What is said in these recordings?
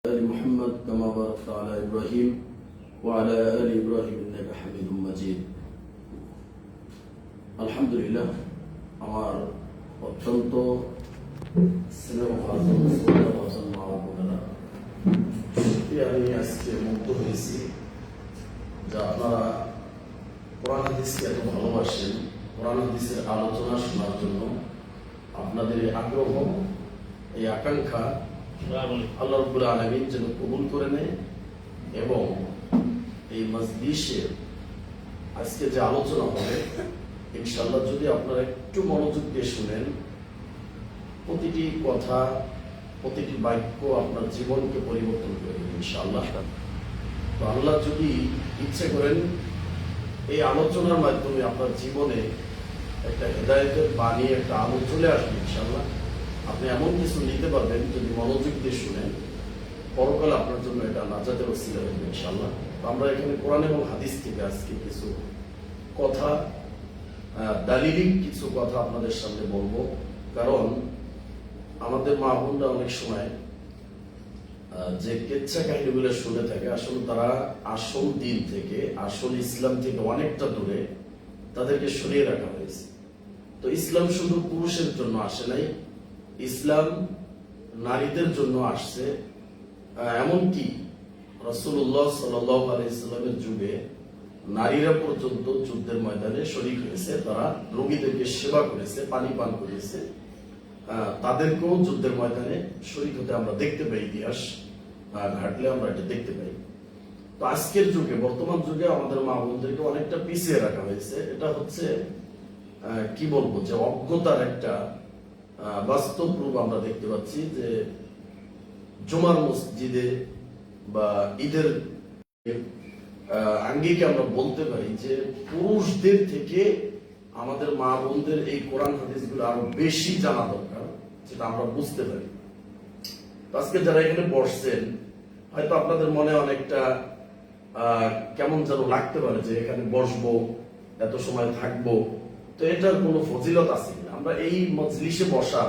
آل محمد كما باركت على إبراهيم وعلى آل إبراهيم إنك حميد مجيد الحمد لله আমার অত্যন্ত স্নেহভাজন শ্রদ্ধাভাজন মা ও বোনেরা, আমি আজকে মুগ্ধ হয়েছি যে আপনারা কোরআন হাদিসকে এত ভালোবাসেন। কোরআন হাদিসের আলোচনা শোনার জন্য আপনাদের এই আগ্রহ, এই আকাঙ্ক্ষা আল্লাহ রাব্বুল আলামিন যেন কবুল করে নেয় এবং এই মজলিসে আজকে যে আলোচনা হবে ইনশাআল্লাহ যদি আপনারা একটু মনোযোগ দিয়ে শুনেন, প্রতিটি কথা প্রতিটি বাক্য আপনার জীবনকে পরিবর্তন করে দেবে ইনশাআল্লাহ। তো আল্লাহ যদি ইচ্ছে করেন এই আলোচনার মাধ্যমে আপনার জীবনে একটা হেদায়েতের বাণী, একটা আলো চলে আসবে ইনশাআল্লাহ। আপনি এমন কিছু নিতে পারবেন যদি মনোযোগ দিয়ে শুনেন, পরকালে আপনার জন্য এটা নাজাতের ওসিলা হবে ইনশাআল্লাহ। তো আমরা এখানে কোরআন এবং হাদিস থেকে আজকে কিছু কথা, দালিলিক কিছু কথা আপনাদের সামনে বলবো। কারণ আমাদের মা বোনরা অনেক সময় যে কেচ্ছা কাহিনীগুলো শুনে থাকে, আসলে তারা আসল দিন থেকে, আসল ইসলাম থেকে অনেকটা দূরে তাদেরকে সরিয়ে রাখা হয়েছে। তো ইসলাম শুধু পুরুষের জন্য আসে নাই, ইসলাম নারীদের জন্য আসছে। এমনকি রাসূলুল্লাহ সাল্লাল্লাহু আলাইহি সাল্লামের যুগে নারীরা পর্যন্ত যুদ্ধের ময়দানে শরীক হয়েছে, তারা রোগীদেরকে সেবা করেছে, পানি পান করেছে, তাদেরকেও যুদ্ধের ময়দানে শরীক হতে আমরা দেখতে পাই। ইতিহাস ঘাটলে আমরা এটা দেখতে পাই। তো আজকের যুগে, বর্তমান যুগে আমাদের মা বোনদেরকে অনেকটা পিছিয়ে রাখা হয়েছে। এটা হচ্ছে কি বলবো, যে অজ্ঞতার একটা বাস্তব রূপ আমরা দেখতে পাচ্ছি। যে জুমার মসজিদে বা ঈদের আঙ্গিকে আমরা বলতে পারি যে পুরুষদের থেকে আমাদের মা বোনদের এই কোরআন হাদিসগুলো আরো বেশি জানা দরকার, যেটা আমরা বুঝতে পারি। আজকে যারা এখানে বসছেন, হয়তো আপনাদের মনে অনেকটা কেমন যেন লাগতে পারে যে এখানে বসবো, এত সময় থাকবো, তো এটার কোনো ফজিলত আছে কিনা। আমরা এই মজলিসে বসা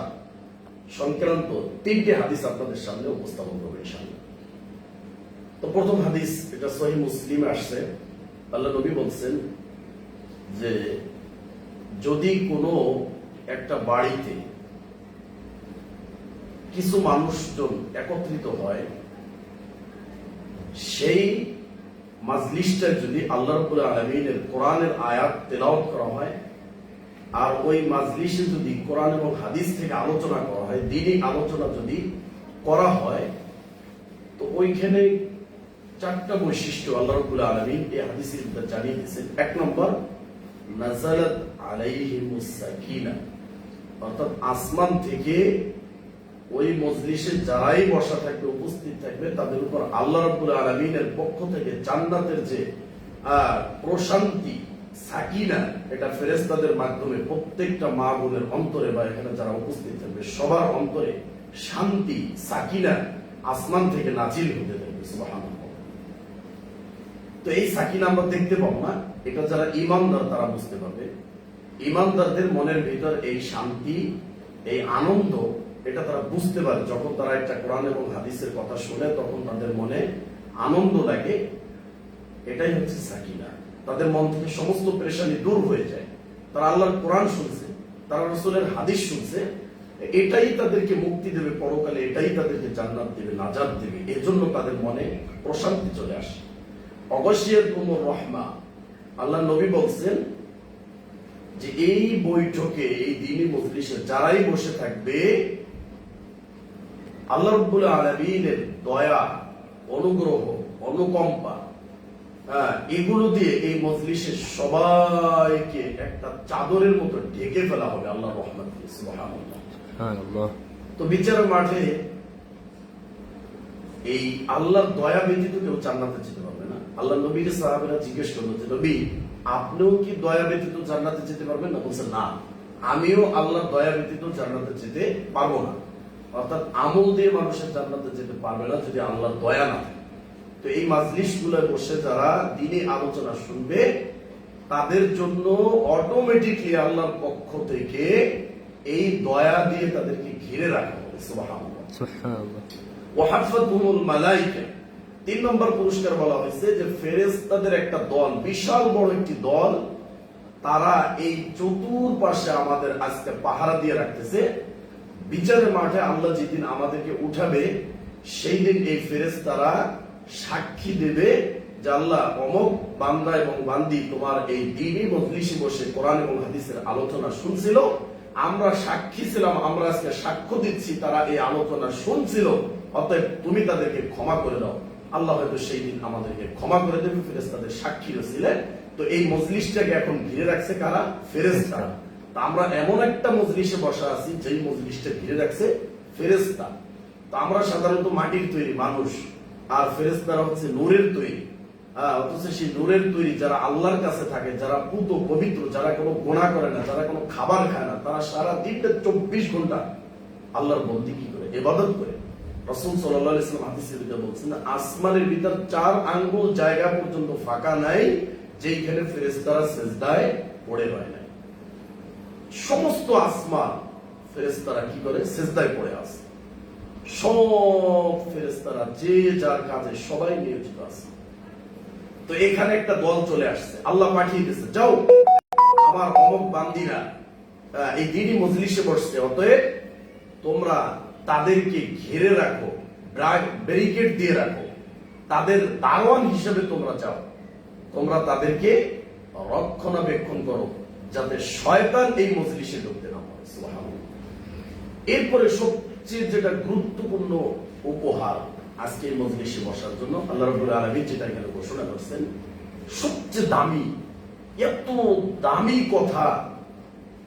সংক্রান্ত 3টি হাদিস আপনাদের সামনে উপস্থাপন করবো ইনশাআল্লাহ। তো প্রথম হাদিস, এটা সহিহ মুসলিমে আসছে। আল্লাহ নবী বলছেন যে যদি কোনো একটা বাড়িতে কিছু মানুষজন একত্রিত হয়, সেই মাজলিসটায় যদি আল্লাহ রাব্বুল আলামিনের কোরআনের আয়াত তেলাওয়াত করা হয়, আর ওই মাজলিসে যদি কোরআন এবং হাদিস থেকে আলোচনা করা হয়, দ্বীনি আলোচনা যদি করা হয়, তো ওইখানে 4টা বৈশিষ্ট্য আল্লাহ রাব্বুল আলামিন এই হাদিসের ভিতরে জানিয়ে দিয়েছেন। 1 নম্বর, নাযালাত আলাইহিমুস সাকিনা, অর্থাৎ আসমান থেকে ওই মজলিসে যারাই বসা থাকবে, উপস্থিত থাকবে, তাদের উপর আল্লাহ রাব্বুল আলামিনের পক্ষ থেকে জান্নাতের যে প্রশান্তি, সাকিনা, এটা ফেরেশতাদের মাধ্যমে প্রত্যেকটা মা বোনের অন্তরে বা এখানে যারা উপস্থিত থাকবে সবার অন্তরে শান্তি, সাকিনা আসমান থেকে নাজিল হতে থাকবে। সুবহানাল্লাহ। তো এই সাকিনা আমরা দেখতে পাবো না, এটা যারা ঈমানদার তারা বুঝতে পারবে। ঈমানদারদের মনের ভিতর এই শান্তি, এই আনন্দ, এটা তারা বুঝতে পারে। যখন তারা একটা কোরআন এবং হাদিসের কথা শুনে, তখন তাদের মনে আনন্দ লাগে। এটাই হচ্ছে সাকিনা। তাদের মন থেকে সমস্ত পেরেশানি দূর হয়ে যায়। তারা আল্লাহর কোরআন শুনছে, তারা রাসূলের হাদিস শুনছে, এটাই তাদেরকে মুক্তি দেবে পরকালে, এটাই তাদেরকে জান্নাত দেবে, নাজাত দেবে। এজন্য তাদের মনে প্রশান্তি চলে আসে। অগশিয়াতুমুর রাহমা, আল্লাহ নবী বলছেন যে এই বৈঠকে, এই দ্বীনি মজলিসে যারাই বসে থাকবে, আল্লাহ রাব্বুল আলামিনের দয়া, অনুগ্রহ, অনুকম্পা, এগুলো দিয়ে এই মজলিসের সবাইকে একটা চাদরের মতো ঢেকে ফেলা হবে আল্লাহর রহমত দিয়ে। সুবহানাল্লাহ। তো বিচারের মাঠে এই আল্লাহর দয়া ব্যতীত কেউ জান্নাতে যেতে পারবে না। আল্লাহ নবীকে সাহাবীরা জিজ্ঞেস করলো যে নবী, আপনিও কি দয়া ব্যতীত জান্নাতে যেতে পারবেন না? বলছেন না, আমিও আল্লাহর দয়া ব্যতীত জান্নাতে যেতে পারবো না। অর্থাৎ আমল দিয়ে মানুষের জান্নাতে যেতে পারবে না যদি আল্লাহর দয়া না থাকে। তো এই মাজলিসগুলোয় বসে যারা দ্বীনি আলোচনা শুনবে, তাদের জন্য অটোমেটিকলি আল্লাহর পক্ষ থেকে এই দয়া দিয়ে তাদেরকে ঘিরে রাখা হবে। সুবহানাল্লাহ। ওয়া হাফাতুহুমুল মালায়েকা। 3 নম্বর পুরস্কার বলা হয়েছে যে ফেরেশতাদের একটা দল, বিশাল বড় একটি দল, তারা এই চতুর্পাশে আমাদের আজকে পাহারা দিয়ে রাখতেছে। বিচারের মাঠে আল্লাহ যেদিন আমাদেরকে উঠাবে, সেই দিন এই ফেরেশতারা সাক্ষী দেবে যে আল্লাহ অমুক বান্দা এবং বান্দি তোমার এই দ্বীনি মজলিসে বসে কোরআন এবং হাদিসের আলোচনা শুনছিল, আমরা সাক্ষী ছিলাম, আমরা আজকে সাক্ষ্য দিচ্ছি তারা এই আলোচনা শুনছিল, অতএব তুমি তাদেরকে ক্ষমা করে দাও। আল্লাহ হয়তো সেই দিন আমাদেরকে ক্ষমা করে দেবে, ফেরেশতাদের সাক্ষী ছিলেন। তো এই মজলিসটাকে এখন ঘিরে রাখছে কারা? ফেরেশতারা। তা আমরা এমন একটা মজলিসে বসা আছি যেই মজলিসটা ঘিরে রাখছে ফেরেশতা। তো আমরা সাধারণত মাটির তৈরি মানুষ, আর ফেরেশতারা হচ্ছে নূরের তৈরি। অথচ সেই নূরের তৈরি যারা আল্লাহর কাছে থাকে, যারা পুত পবিত্র, যারা কোনো গুনাহ করে না, যারা কোনো খাবার খায় না, তারা সারা দিনটা 24 ঘন্টা আল্লাহর বন্দেগী করে, ইবাদত করে। রাসূল সাল্লাল্লাহু আলাইহি ওয়াসাল্লাম হাদিসে বলছেন, আসমানের ভিতর 4 আঙ্গুল জায়গা পর্যন্ত ফাঁকা নাই যেখানে ফেরেশতারা সিজদায় পড়ে হয় না। সমস্ত আসমান ফেরেশতারা কি করে? সিজদায় পড়ে আছে। সব ফেরেশতারা যে যার কাজে সবাই নিয়োজিত আছে। তো এখানে একটা দল চলে আসছে, আল্লাহ পাঠিয়ে দিয়েছে, যাও আমার অমুক বান্দিরা এই দ্বীনি মজলিসে বসছে, অতএব তোমরা তাদেরকে ঘিরে রাখো, ব্যারিকেড দিয়ে রাখো, তাদের দারোয়ান হিসেবে তোমরা যাও, তোমরা তাদেরকে রক্ষণাবেক্ষণ করো যাতে শয়তান এই মজলিসে ঢুকতে না পারে। সুবহানাল্লাহ। এরপরে সবচেয়ে যেটা গুরুত্বপূর্ণ উপহার আজকে এই মজলিসে বসার জন্য আল্লাহ রাব্বুল আলামিন যেটা এখানে ঘোষণা করছেন, সবচেয়ে দামি, এত দামি কথা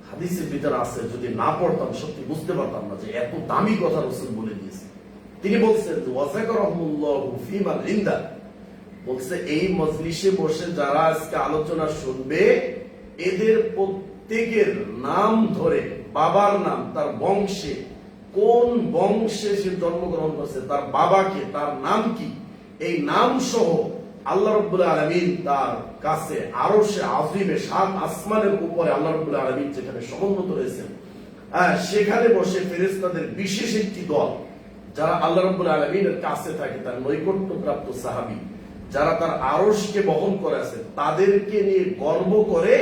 হাদিসের ভিতরে আছে, যদি না পড়তাম সত্যি বুঝতে পারতাম না যে এত দামি কথা রাসূল বলে দিয়েছে। তিনি বলছেন ওয়াযাকারাহুল্লাহু ফীমান ইনদা, বলছে এই মজলিসে বসে যারা আজকে আলোচনা শুনবে, এদের প্রত্যেকের নাম ধরে, বাবার নাম, তার বংশে, কোন বংশে সে জন্মগ্রহণ করছে, তার বাবাকে, তার নাম কি, এই নাম সহ আল্লাহ রাব্বুল আলামিন তার কাছে আরশে আযীমে 7 আসমানের উপরে আল্লাহ রাব্বুল আলামিন যেখানে সমুন্নত রয়েছেন, সেখানে বসে ফেরেশতাদের বিশেষ একটি দল, যারা আল্লাহ রাব্বুল আলামিনের কাছে থাকে, তার নৈকট্যপ্রাপ্ত সাহাবী, যারা তার আরশকে বহন করে আছে, তাদেরকে নিয়ে গর্ব করে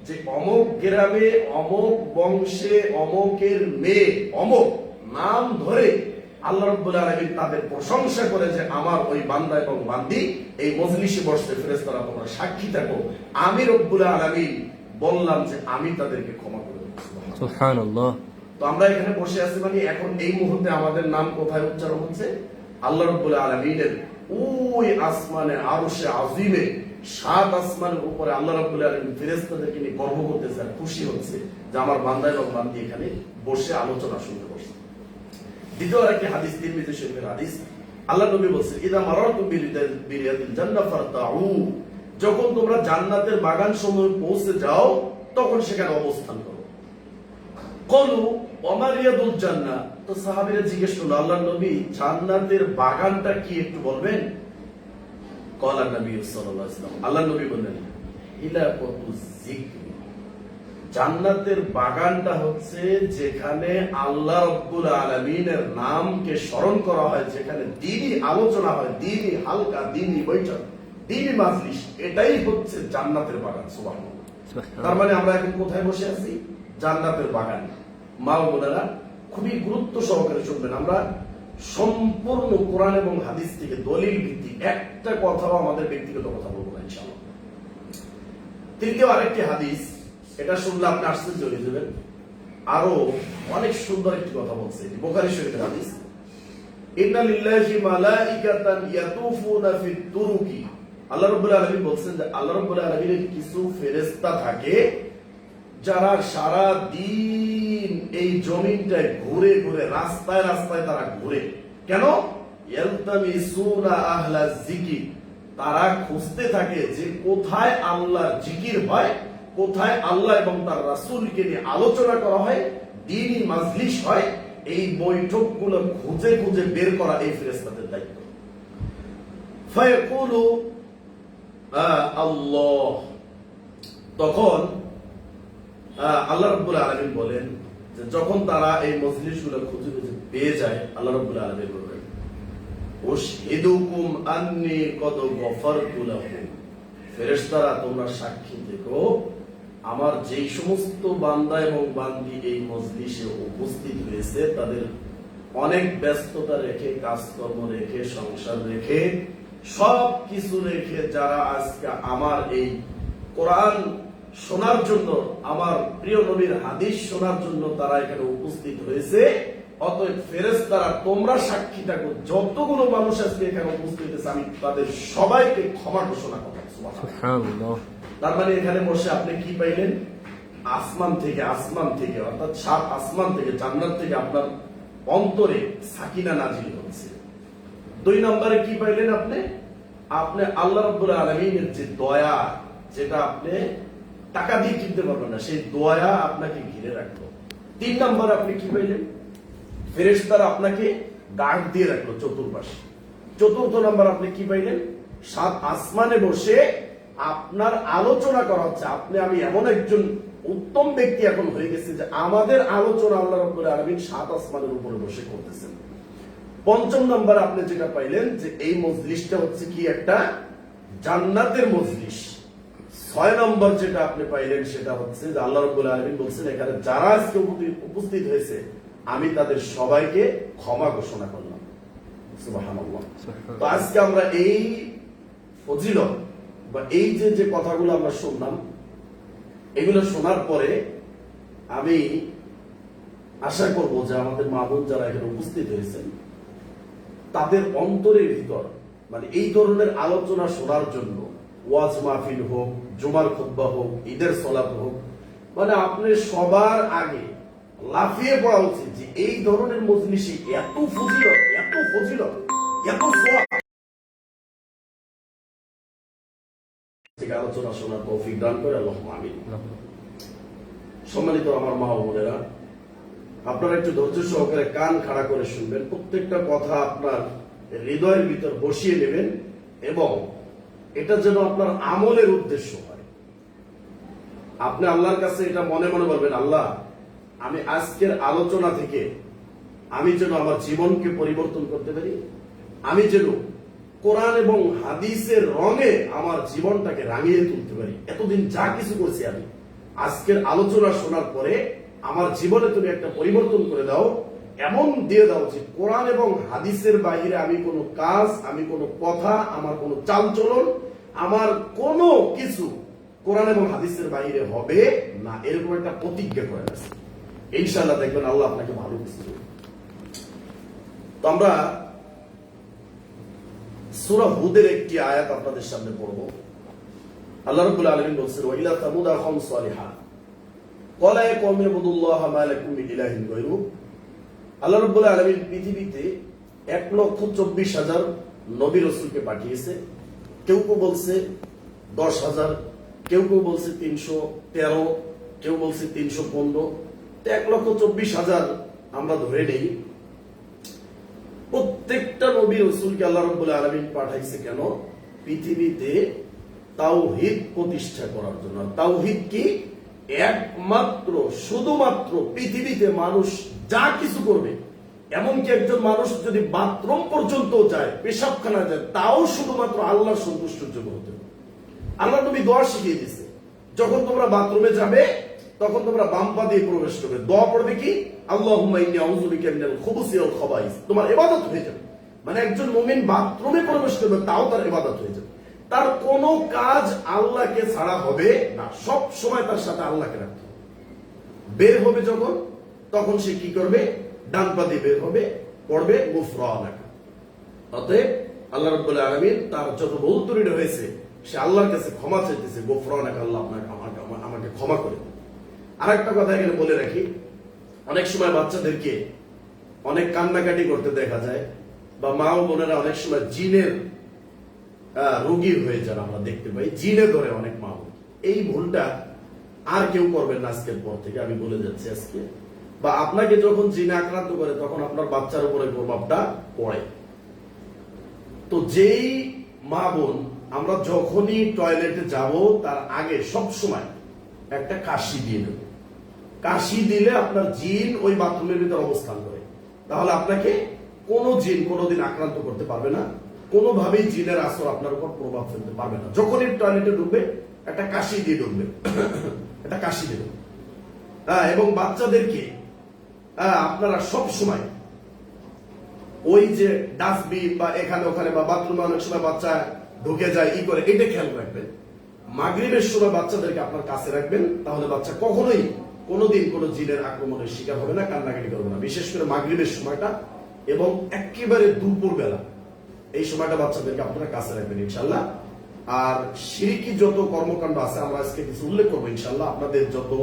যে অমুক গ্রামে, অমুক বংশে, অমুকের মেয়ে, অমুক নাম ধরে আল্লাহ রাব্বুল আলামিন তাদের প্রশংসা করে যে আমার ওই বান্দা এবং বান্দি এই মজলিসে বসতে, ফেরেশতারা তোমরা সাক্ষী থাকো, আমি রব্বুল আলামিন বললাম যে আমি তাদেরকে ক্ষমা করে দেব। সুবহানাল্লাহ। তো আমরা এখানে বসে আছি, মানে এখন এই মুহূর্তে আমাদের নাম কোথায় উচ্চারণ হচ্ছে? আল্লাহ রাব্বুল আলামিনের ওই আসমানে আরশে আযীমে 7 আসমানের উপরে আল্লাহ রাব্বুল আলামিন ফেরেশতাদেরকে নিয়ে গর্ব করতেছে আর খুশি হচ্ছে যে আমার বান্দা এবং বান্দি এখানে বসে আলোচনা শুনতে বসছে। দ্বিতীয় আরেকটি হাদিস, তিরমিজি শরীফের হাদিস, আল্লাহ নবী বলেছেন, ইদা মারাতুম বিরিয়াদিল জান্নাহ ফারতাউ, যখন তোমরা জান্নাতের বাগান সমূহে পৌঁছে যাও তখন সেখানে অবস্থান করো। ক্বালু ওয়া মা রিয়াদুল জান্নাহ, তো সাহাবীরা জিজ্ঞেস করলো, আল্লাহ নবী জান্নাতের বাগানটা কি একটু বলবেন? ক্বালা নবী সাল্লাল্লাহু আলাইহি ওয়াসাল্লাম, আল্লাহ নবী বললেন, হিলাকুতুজ যিকর, জান্নাতের বাগানটা হচ্ছে যেখানে আল্লাহ রাব্বুল আলামিনের নামকে স্মরণ করা হয়, যেখানে দ্বীনি আলোচনা হয়, দ্বীনি হালকা, দ্বীনি বৈঠক, দ্বীনি মাজলিস, এটাই হচ্ছে জান্নাতের বাগান। সুবহানাল্লাহ। তার মানে আমরা এখন কোথায় বসে আছি? জান্নাতের বাগান। মা ও বোনেরা খুবই গুরুত্ব সহকারে শুনবেন, আমরা সম্পূর্ণ কোরআন এবং হাদিস থেকে দলিল ভিত্তিক একটা কথাও আমাদের ব্যক্তিগত কথা বলবো না ইনশাআল্লাহ। তৃতীয় আরেকটি হাদিস, এটা শুনলে আপনি আশ্চর্য হয়ে যাবেন, আরো অনেক সুন্দর একটি কথা বলছে, বুখারী শরীফের হাদিস, ইন্না লিল্লাহি মালাইকাতান ইয়াতুফুনা ফিত তুরুকি, আল্লাহ রাব্বুল আলামিন বলছেন যে আল্লাহ রাব্বুল আলামিনের কিছু ফেরেশতা থাকে যারা সারা দিন এই জমিনটায় ঘুরে ঘুরে, রাস্তায় রাস্তায় তারা ঘুরে। কেন? ইয়ালতামিসুনা আহলা যিকির, তারা খুঁজতে থাকে যে কোথায় আল্লাহর জিকির হয়, কোথায় আল্লাহ এবং তার রাসূলকে নিয়ে আলোচনা করা হয়, দ্বীনি মাজলিস হয়, এই বৈঠকগুলো খুঁজে খুঁজে বের করা এই ফেরেশতাদের দায়িত্ব। ফায়াকুলু আল্লাহ, তখন আল্লাহ রাব্বুল আলামিন বলেন যে যখন তারা এই মজলিসগুলো খুঁজে খুঁজে পেয়ে যায়, আল্লাহ রাব্বুল আলামিন বলেন, উশহিদুকুম আন্নী কদ গফারতু লাহুম, ফেরেশতারা তোমরা সাক্ষী দেখো আমার যেই সমস্ত বান্দা এবং বান্দি এই মজলিসে উপস্থিত হয়েছে তাদের অনেক ব্যস্ততা রেখে, কাজকর্ম রেখে, সংসার রেখে, সব কিছু রেখে যারা আজকে আমার এই কোরআন শোনার জন্য, আমার প্রিয় নবীর হাদিস শোনার জন্য তারা এখানে উপস্থিত হয়েছে, অতএব ফেরেশতারা তোমরা সাক্ষী থাকো যতগুলো মানুষ আজকে এখানে উপস্থিত হয়েছে আমি তাদের সবাইকে ক্ষমা ঘোষণা করলাম। সুবহানাল্লাহ। তার মানে এখানে বসে আপনি কি পাইলেন? আসমান থেকে অর্থাৎ সাত আসমান থেকে, জান্নাত থেকে আপনার অন্তরে সাকিনা নাজিল হচ্ছে। 2 নম্বরে কি পাইলেন আপনি? আপনি আল্লাহ রাব্বুল আলামিনের যে দয়া, যেটা আপনি টাকা দিয়ে কিনতে পারবেন না, সেই দয়া আপনাকে ঘিরে রাখলো। 3 নম্বরে আপনি কি পাইলেন? ফেরেশতারা আপনাকে গার্ড দিয়ে রাখলো চতুর্পাশে। 4th নাম্বার আপনি কি পাইলেন? 7 আসমানে বসে আপনার আলোচনা করা হচ্ছে। আমি এমন একজন উত্তম ব্যক্তি এখন হয়ে গেছে যে আমাদের আলোচনা আল্লাহ রাব্বুল আলামিন 7 আসমানের উপরে বসে করতেছেন। 5ম নাম্বার আপনি যেটা পাইলেন যে এই মজলিসটা হচ্ছে কি একটা জান্নাতের মজলিস। 6 নম্বর যেটা আপনি পাইলেন সেটা হচ্ছে যে আল্লাহ রাব্বুল আলামিন বলছেন এখানে যারা আজকে উপস্থিত হয়েছে আমি তাদের সবাইকে ক্ষমা ঘোষণা করলাম। সুবহানাল্লাহ। তো আজকে আমরা এই ফজিলত বা এই যে কথাগুলো আমরা শুনলাম, এগুলো শোনার পরে আমি আশা করব যে আমাদের মা বোন যারা এখানে উপস্থিত হয়েছেন তাদের অন্তরের ভিতর মানে এই ধরনের আলোচনা শোনার জন্য, ওয়াজ মাহফিল হোক, জুমার খুতবা হোক, ঈদের সালাত হোক, মানে আপনি সবার আগে লাফিয়ে পড়া উচিত যে এই ধরনের মজলিসে এত ফজিলত, এত ফজিলত, এত সওয়াব থেকে আলোচনা শোনার তৌফিক দান করে আল্লাহুম্মা আমিন। সম্মানিত আমার মা ও বোনেরা, আপনারা একটু ধৈর্য সহকারে কান খাড়া করে শুনবেন, প্রত্যেকটা কথা আপনার হৃদয়ের ভিতর বসিয়ে নেবেন এবং এটা যেন আপনার আমলের উদ্দেশ্য হয়। আপনি আল্লাহর কাছে এটা মনে মনে বলবেন, আল্লাহ আমি আজকের আলোচনা থেকে আমি যেন আমার জীবনকে পরিবর্তন করতে পারি, আমি যেন কোরআন এবং হাদিসের রঙে আমার জীবনটাকে রাঙিয়ে তুলতে পারি। এতদিন যা কিছু করছি আমি আজকের আলোচনা শোনার পরে আমার জীবনে তুমি একটা পরিবর্তন করে দাও, এমন দিয়ে দাও যে কোরআন এবং হাদিসের বাইরে আমি কোনো কাজ, আমি কোনো কথা, আমার কোনো চালচলন, আমার কোনো কিছু কোরআন এবং হাদিসের বাইরে হবে না, এরকম একটা প্রতিজ্ঞা করে আছে। ইনশাআল্লাহ দেখবেন আল্লাহ আপনাকে ভালো কিছু দেবে। তো আমরা সূরা হুদের একটি আয়াত আপনাদের সামনে পড়ব। আল্লাহ রাব্বুল আলামিন বলেছেন, ওয়া ইলা তামুদ আখাহুম সালিহা ক্বালা ইয়া কওমি ইবুদুল্লাহা মা লাকুম মিন ইলাহিন গায়রু। আল্লাহ রাব্বুল আলামিন পৃথিবীতে 1,24,000 নবী রাসূলকে পাঠিয়েছে। কেউ কেউ বলছে 10,000, কেউ কেউ বলছে 313, কেউ বলছে 315, 1,24,000 আমরা ধরে নেই। প্রত্যেকটা নবী রাসূলকে আল্লাহ রাব্বুল আলামিন পাঠাইছে কেন? পৃথিবীতে তাওহীদ প্রতিষ্ঠা করার জন্য। তাওহীদ কি? একমাত্র শুধুমাত্র পৃথিবীতে মানুষ যা কিছু করবে, এমনকি একজন মানুষ যদি বাথরুম পর্যন্ত যায়, পেশাবখানা যায়, তাও শুধুমাত্র আল্লাহর সন্তুষ্টির জন্য হতে হবে। আল্লাহ নবী দোয়া শিখিয়ে দিয়েছে, যখন তোমরা বাথরুমে যাবে তখন তোমরা বাম পা দিয়ে প্রবেশ করবে, দোয়া পড়বে কি? আল্লাহুম্মা ইন্নী আউযু বিকা মিনাল খুবুসি ওয়াল খাবাইস। তোমার ইবাদত হয়ে যাবে। মানে একজন মুমিন বাথরুমে প্রবেশ করবে, তাও তার ইবাদত হয়ে যাবে। তার কোনো কাজ আল্লাহকে ছাড়া হবে না, সব সময় তার সাথে আল্লাহকে রাখতে হবে। বের হবে যখন, তখন সে কি করবে? ডান পা দিয়ে বের হবে, পড়বে গুফরানাকা। অতএব আল্লাহ রাব্বুল আলামিন তার যত ভুল ত্রুটি হয়েছে সে আল্লাহর কাছে ক্ষমা চাইতেছে, গুফরানাকা, আল্লাহ আমাকে ক্ষমা করে দিন। আরেকটা কথা এখানে বলে রাখি, অনেক সময় বাচ্চাদেরকে অনেক কান্নাকাটি করতে দেখা যায়, বা মা ও বোনেরা অনেক সময় জিনের রোগী হয়ে যান, আমরা দেখতে পাই জিনে ধরে অনেক মা বোন। এই ভুলটা আর কেউ করবেন না আজকের পর থেকে, আমি বলে যাচ্ছি আজকে। বা আপনাকে যখন জিনে আক্রান্ত করে তখন আপনার বাচ্চার উপরে প্রভাবটা পড়ে। তো যেই মা বোন আমরা যখনই টয়লেটে যাব তার আগে সব সময় একটা কাশি দিয়ে দেব। কাশি দিলে আপনার জিন ওই বাথরুমের ভিতরে অবস্থান করে, তাহলে আপনাকে কোন জিন কোনোদিন আক্রান্ত করতে পারবে না, কোনোভাবেই জিনের আসর আপনার উপর প্রভাব ফেলতে পারবে না। যখনই টয়লেটে ঢুকবে একটা কাশি দিয়ে ঢুকবে, একটা কাশি দেবে। এবং বাচ্চাদেরকে আপনারা সব সময় ওই যে ডাস্টবিন বা এখানে ওখানে বা বাথরুমে অনেক সময় বাচ্চা ঢুকে যায় ই করে, এটা খেয়াল রাখবেন। মাগরিবের সময় বাচ্চাদেরকে আপনার কাছে রাখবেন, তাহলে বাচ্চা কখনোই কোনোদিন কোনো জিনের আক্রমণের শিকার হবে না, কান্নাকাটি করবে না। বিশেষ করে মাগরিবের সময়টা এবং একেবারে দুপুর বেলা, এই সময়টা বাচ্চাদেরকে আপনারা কাছে রাখবেন ইনশাল্লাহ। আর শিরকি যত কর্মকাণ্ড আছে আমরা আজকে কিছু উল্লেখ করবো ইনশাল্লাহ। আপনাদের যত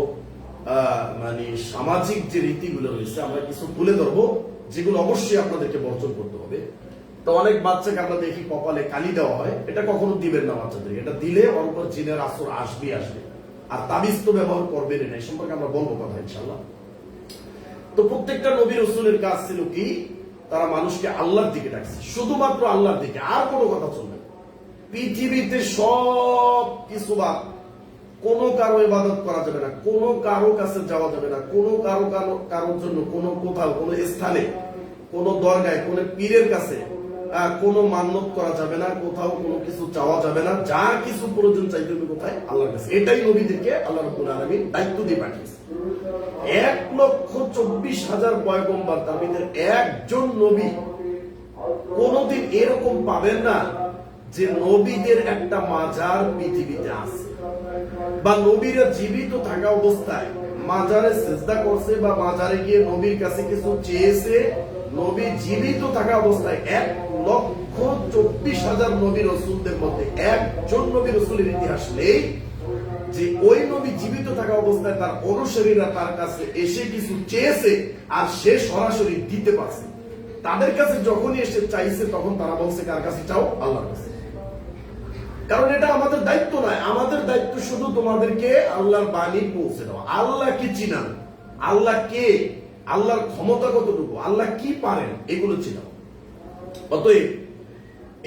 মানে সামাজিক যে রীতিগুলো রয়েছে আমরা কিছু তুলে ধরবো, যেগুলো অবশ্যই আপনাদেরকে বর্জন করতে হবে। তো অনেক বাচ্চাকে আমরা দেখি কপালে কালি দেওয়া হয়, এটা কখনো দিবেন না বাচ্চাদেরকে। এটা দিলে ওর উপর জিনের আসর আসবে। আর তাবিজ তো ব্যবহার করবেন না, এই সম্পর্কে আমরা বলবো কথা ইনশাল্লাহ। তো প্রত্যেকটা নবী রাসূলের কাজ ছিল কি, তারা মানুষকে আল্লাহর দিকে ডাকছে, শুধুমাত্র আল্লাহর দিকে, আর কোনো কথা চলবে না। পৃথিবীতে সব কিছু বা কোনো কারো ইবাদত করা যাবে না, কোনো কারো কাছে যাওয়া যাবে না, কোনো কারোর জন্য কোনো কোথাও কোনো স্থানে কোনো দরগায় কোনো পীরের কাছে কোনো মান্যত করা যাবে না, কোথাও কোনো কিছু চাওয়া যাবে না। যা কিছু প্রয়োজন চাইতে হবে কোথায়, আল্লাহর কাছে। এটাই নবীদেরকে আল্লাহ রাব্বুল আলামিন দায়িত্ব দিয়ে পাঠিয়েছে। 1,24,000 পয়গম্বর, তার ভিতরে একজন নবী কোনদিন এরকম পাবেন না যে নবীদের একটা মাজার পৃথিবীতে আছে, বা নবীরা জীবিত থাকা অবস্থায় মাজারে সিজদা করছে বা মাজারে গিয়ে নবীর কাছে কিছু চেয়েছে। নবী জীবিত থাকা অবস্থায় 1,24,000 নবী রাসূলদের মধ্যে একজন নবী রাসূলের ইতিহাস নেই যে ওই নবী জীবিত থাকা অবস্থায় তার অনুসারীরা তার কাছে এসে কিছু চেয়েছে আর সে সরাসরি দিতে পারছে। তাদের কাছে যখনই এসে চাইছে তখন তারা বলছে কার কাছে চাও, আল্লাহর কাছে। কারণ এটা আমাদের দায়িত্ব নয়, আমাদের দায়িত্ব শুধু তোমাদেরকে আল্লাহর বাণী পৌঁছে দেওয়া। আল্লাহ কি চিনান, আল্লাহ কে, আল্লাহর ক্ষমতা কতটুকু, আল্লাহ কি পারেন, এগুলো চিনাও। অতএব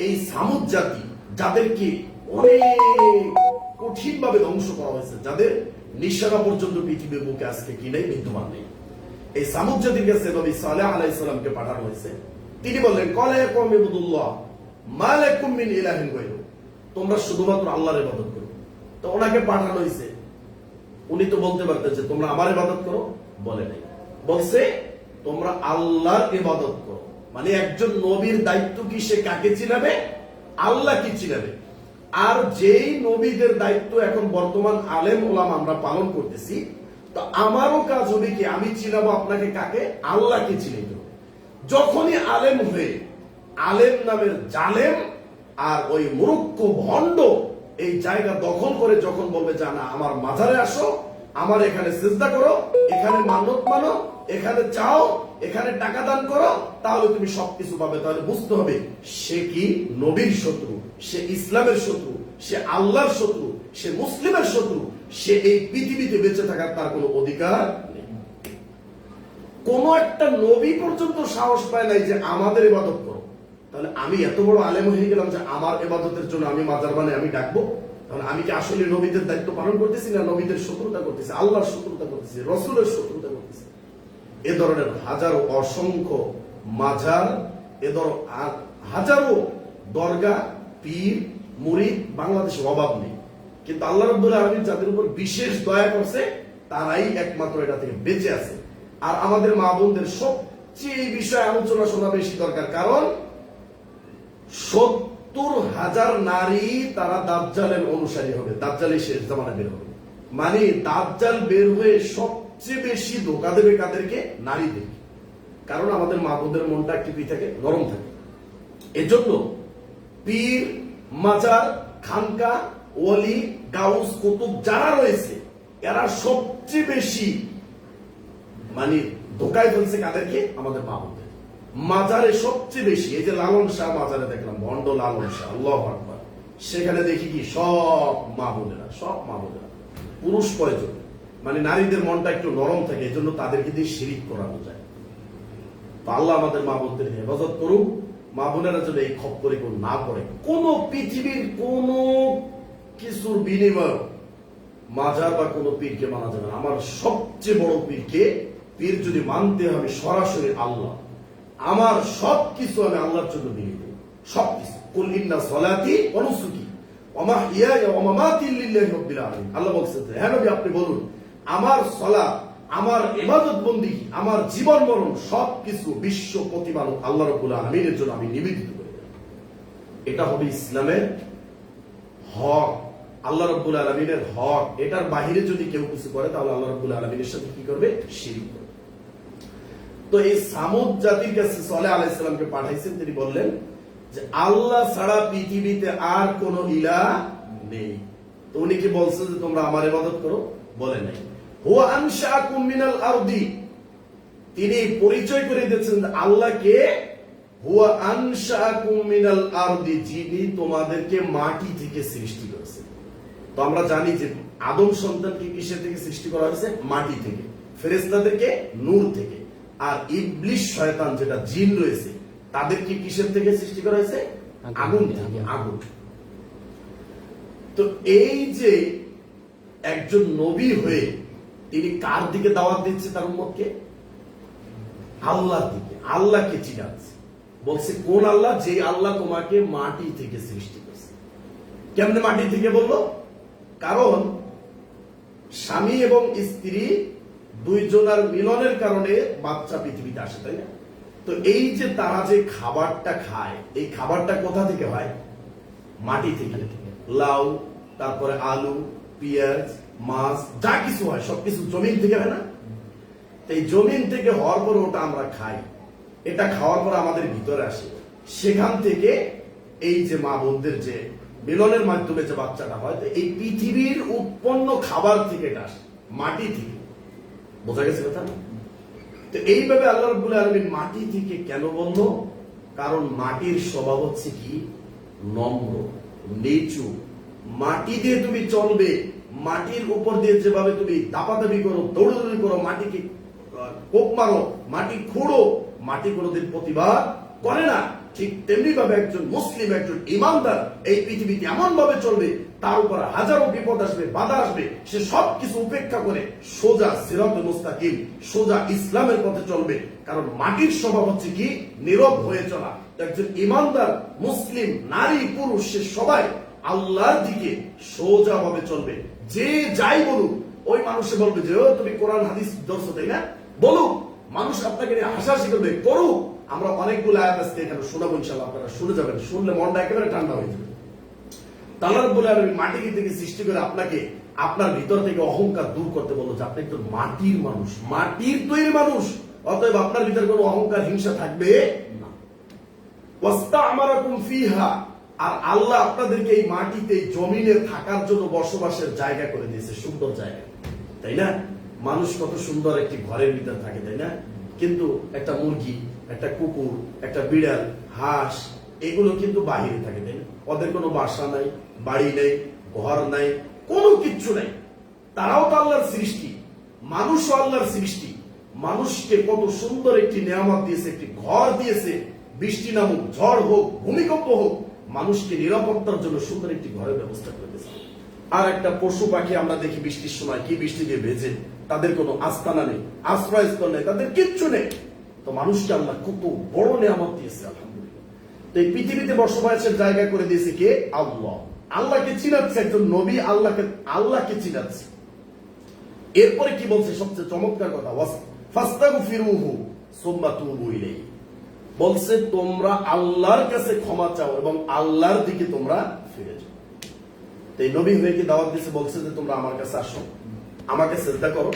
এই সামুদ জাতি, যাদেরকে অনেক কঠিন ভাবে ধ্বংস করা হয়েছে, যাদের নিশানা পর্যন্ত পৃথিবীর মুখে আজকে কি নেই, বিদ্যমান নেই, এই সামুদ জাতির কাছে নবী সালেহ আলাইহিস সালামকে পাঠানো হয়েছে। তিনি বললেন, ক্বালা ইয়া কওমি ইবুদুল্লাহ মা লাকুম মিন ইলাহিন গায়রু, তোমরা শুধুমাত্র আল্লাহর ইবাদত করো। তো ওনাকে পাঠানো হয়েছে, উনি তো বলতে পারতেন যে তোমরা আমার ইবাদত করো, বলে নাই, বলছে তোমরা আল্লাহর ইবাদত করো। মানে একজন নবীর দায়িত্ব কি, সে কাকে চিনাবে, আল্লাহ কি চিনাবে। আর যেই নবীদের দায়িত্ব এখন বর্তমান আলেম ওলামা আমরা পালন করতেছি, তো আমারও কাজ হবে কি, আমি চিনাবো আপনাকে কাকে, আল্লাহকে চিনাইতে হবে। যখনই আলেম হয়ে আলেম নামের জালেম আর ওই মূর্খ ভণ্ড এই জায়গা দখল করে যখন বলবে জানা আমার মাজারে আসো, আমার এখানে সিজদা করো, এখানে মান্যত মানো, এখানে চাও, এখানে টাকা দান করো, তাহলে তুমি সবকিছু পাবে, তাহলে বুঝতে হবে সে কি নবীর শত্রু, সে ইসলামের শত্রু, সে আল্লাহর শত্রু, সে মুসলিমের শত্রু, সে এই পৃথিবীতে বেঁচে থাকার তার কোনো অধিকার নেই। কোন একটা নবী পর্যন্ত সাহস পায় নাই যে আমাদের ইবাদত করো। তাহলে আমি এত বড় আলেম হয়ে গেলাম যে আমার ইবাদতের জন্য আমি মাজার বানাই আমি ডাকবো, তাহলে আমি কি আসলে নবীদের দায়িত্ব পালন করতেছি না নবীদের শত্রুতা করতেছি, আল্লাহর শত্রুতা করতেছি, রসুলের শত্রুতা করতেছি? এ ধরনের হাজারো অসংখ্য মাজার, হাজারো দরগা, পীর, মুরিদ বাংলাদেশে অভাব নেই। কিন্তু আল্লাহ রাব্বুল আলামিন যাদের উপর বিশেষ দয়া করছে তারাই একমাত্র এটা থেকে বেঁচে আছে। আর আমাদের মা বোনদের সবচেয়ে এই বিষয়ে আলোচনা শোনা বেশি দরকার, কারণ 70,000 নারী তারা দাজ্জালের অনুসারী হবে, দাজ্জালের শেষ জামানা বের হবে। মানে দাজ্জাল বের হয়ে সবচেয়ে বেশি ধোঁকা দেবে কাদেরকে, নারীদেরকে। কারণ আমাদের মা বোনদের মনটা একটু কি থাকে, নরম থাকে। এজন্য পীর, মাজার, খানকা, ওলি, গাউস, কুতুব যারা রয়েছে এরা সবচেয়ে বেশি মানে ধোকায় ফেলছে কাদেরকে, আমাদের মা বোনদের। মাজারে সবচেয়ে বেশি, এই যে লালন শাহ মাজারে দেখলাম, ভণ্ড লালন শাহ, আল্লাহু আকবার, সেখানে দেখি কি সব মা বোনেরা, সব মা বোনেরা, পুরুষ কয়জন, মানে নারীদের মনটা একটু নরম থাকে, এজন্য তাদেরকে দিয়ে শিরিক করানো যায়। তো আল্লাহ আমাদের মা বোনদের হেফাজত করুক, মা বোনেরা যেন এই খপ্পরে কেউ না পড়ে। কোন পৃথিবীর কোন কিছুর বিনিময় মাজার বা কোন পীরকে মানা যাবে না। আমার সবচেয়ে বড় পীরকে, পীর যদি মানতে হবে সরাসরি আল্লাহ, আমার সবকিছু আমি আল্লাহর জন্য দিয়ে দেব, সবকিছু। কুল ইন্না সলাতি ওয়া নুসুকি ওয়া মাহইয়ায়া ওয়া মামাতি লিল্লাহি রাব্বিল আলামিন। আল্লাহ বলছেন, হ্যাঁ নবী আপনি বলুন, আমার সালাত, আমার ইবাদত বন্দেগী, আমার জীবন মরণ সবকিছু বিশ্ব প্রতিপালক আল্লাহ রাব্বুল আলামিনের জন্য আমি নিবেদিত করে দেব। এটা হবে ইসলামের হক, আল্লাহ রাব্বুল আলামিনের হক। এটার বাহিরে যদি কেউ কিছু করে তাহলে আল্লাহ রাব্বুল আলামিনের সাথে কি করবে? শিরক করবে। তো এই সামুদ জাতির কাছে সালেহ আলাইহিস সালামকে পাঠাইছেন, তিনি বললেন যে আল্লাহ ছাড়া পৃথিবীতে আর কোন ইলাহ নেই। তো উনি কি বলছে যে তোমরা আমার ইবাদত করো? বলে নাই। হুয়া আনশাকুম মিনাল আরদি, তিনি পরিচয় করে দিয়েছেন আল্লাহকে, হুয়া আনশাকুম মিনাল আরদি, যিনি তোমাদেরকে মাটি থেকে সৃষ্টি করেছেন। তো আমরা জানি যে আদম সন্তানকে কিসের থেকে সৃষ্টি করা হয়েছে? মাটি থেকে। ফেরেশতাদেরকে নূর থেকে। আর ইবলিস শয়তান যেটা জিন রয়েছে তাদেরকে কিসের থেকে সৃষ্টি করা হয়েছে? আগুন থেকে। আগুন। তো এই যে একজন নবী হয়ে তিনি কার দিকে দাওয়াত দিচ্ছে? তার উম্মতকে আল্লাহর দিকে, আল্লাহকে চিনাচ্ছে। বলছে কোন আল্লাহ? যে আল্লাহ তোমাকে মাটি থেকে সৃষ্টি করছে। কেমনে মাটি থেকে বললো? কারণ স্বামী এবং স্ত্রী দুইজনের মিলনের কারণে বাচ্চা পৃথিবীতে আসে, তাই না? তো এই যে তারা যে খাবারটা খায়, এই খাবারটা কোথা থেকে হয়? মাটি থেকে। লাউ, তারপরে আলু, পেঁয়াজ, মাছ, যা কিছু হয় সবকিছু জমিন থেকে হয় না? এই জমিন থেকে হওয়ার পরে ওটা আমরা খাই। এটা খাওয়ার পর আমাদের ভিতরে আসে। সেখান থেকে এই যে মা বোনদের যে মিলনের মাধ্যমে যে বাচ্চাটা হয়, এই পৃথিবীর উৎপন্ন খাবার থেকে এটা আসে, মাটি থেকে। বোঝা গেছে কথা? তো এইভাবে আল্লাহ রাব্বুল আলামিন মাটি থেকে কেন বলল? কারণ মাটির স্বভাব হচ্ছে কি? নম্র, নিচু। মাটি দিয়ে তুমি চলবে, মাটির উপর দিয়ে যেভাবে তুমি দাপাদাপি করো, দৌড়াদৌড়ি করো, মাটিকে কোপ মারো, মাটি খুঁড়ো, মাটি কোনোদিন প্রতিবাদ করে না। ঠিক তেমনি ভাবে একজন মুসলিম, একজন ইমানদার এই পৃথিবীতে এমন ভাবে চলবে, তার উপর হাজারো বিপদ আসবে, বাধা আসবে, সে সবকিছু উপেক্ষা করে সোজা সিরাতুল মুস্তাকিম, সোজা ইসলামের পথে চলবে। কারণ মাটির স্বভাব হচ্ছে কি? নীরব হয়ে চলা। একজন ইমানদার মুসলিম নারী পুরুষ সে সবাই আল্লাহর দিকে সোজা ভাবে চলবে। যে যাই বলুক, ওই মানুষে বলবে যে ও তুমি কোরআন হাদিস ধরছো, তাই না? বলুক, মানুষ আপনাকে নিয়ে হাসাহাসি করবে, করুক। আমরা অনেকগুলো আয়াত আজকে এখানে শোনাবো, ইনশাআল্লাহ আপনারা শুনে যাবেন। শুনলে মনটা একেবারে ঠান্ডা হয়ে যাবে। আল্লাহ রাব্বুল আলামিন মাটি থেকে সৃষ্টি করে আপনাকে আপনার ভিতর থেকে অহংকার দূর করতে বললো যে আপনি একজন মাটির মানুষ, মাটির তৈরি মানুষ। অতএব আপনার ভিতরে কোনো অহংকার, হিংসা থাকবে না। ওয়াস্তা'মারাকুম ফিহা, আর আল্লাহ আপনাদেরকে এই মাটিতে, জমিনে থাকার জন্য বসবাসের জায়গা করে দিয়েছে, সুন্দর জায়গা, তাই না? মানুষ কত সুন্দর একটি ঘরের ভিতরে থাকে, তাই না? কিন্তু একটা মুরগি, একটা কুকুর, একটা বিড়াল, হাঁস, এগুলো কিন্তু বাহিরে থাকে, তাই না? ওদের কোনো বাসা নাই, বাড়ি নেই, ঘর নাই, কোনো কিচ্ছু নাই। তারাও তো আল্লাহর সৃষ্টি, মানুষও আল্লাহর সৃষ্টি। মানুষকে কত সুন্দর একটি নিয়ামত দিয়েছে, একটি ঘর দিয়েছে। বৃষ্টি নামুক, ঝড় হোক, ভূমিকম্প হোক, মানুষকে নিরাপত্তার জন্য সুন্দর একটি ঘরের ব্যবস্থা করে দিয়েছে। আর একটা পশু পাখি আমরা দেখি বৃষ্টির সময় কি বৃষ্টি দিয়ে ভেজে, তাদের কোনো আস্তানা নেই, আশ্রয়স্থল নেই, তাদের কিচ্ছু নেই। তো মানুষকে আল্লাহ কত বড় নিয়ামত দিয়েছে, আলহামদুলিল্লাহ। তো এই পৃথিবীতে বসবাসের জায়গা করে দিয়েছে কে? আল্লাহ। আল্লাহকে চিনাচ্ছে একজন নবী, আল্লাহকে চিনাচ্ছে। এরপরে কি বলছে? সবচেয়ে চমৎকার কথা, ফাস্তাগফিরুহু সুম্মা তুবু ইলাইহি। বলছে তোমরা আল্লাহর কাছে ক্ষমা চাও এবং আল্লাহর দিকে তোমরা ফিরে যাও। তো এই নবী হয়ে কি দাওয়াত দিয়েছে? বলছে যে তোমরা আমার কাছে আসো, আমাকে সিজদা করো,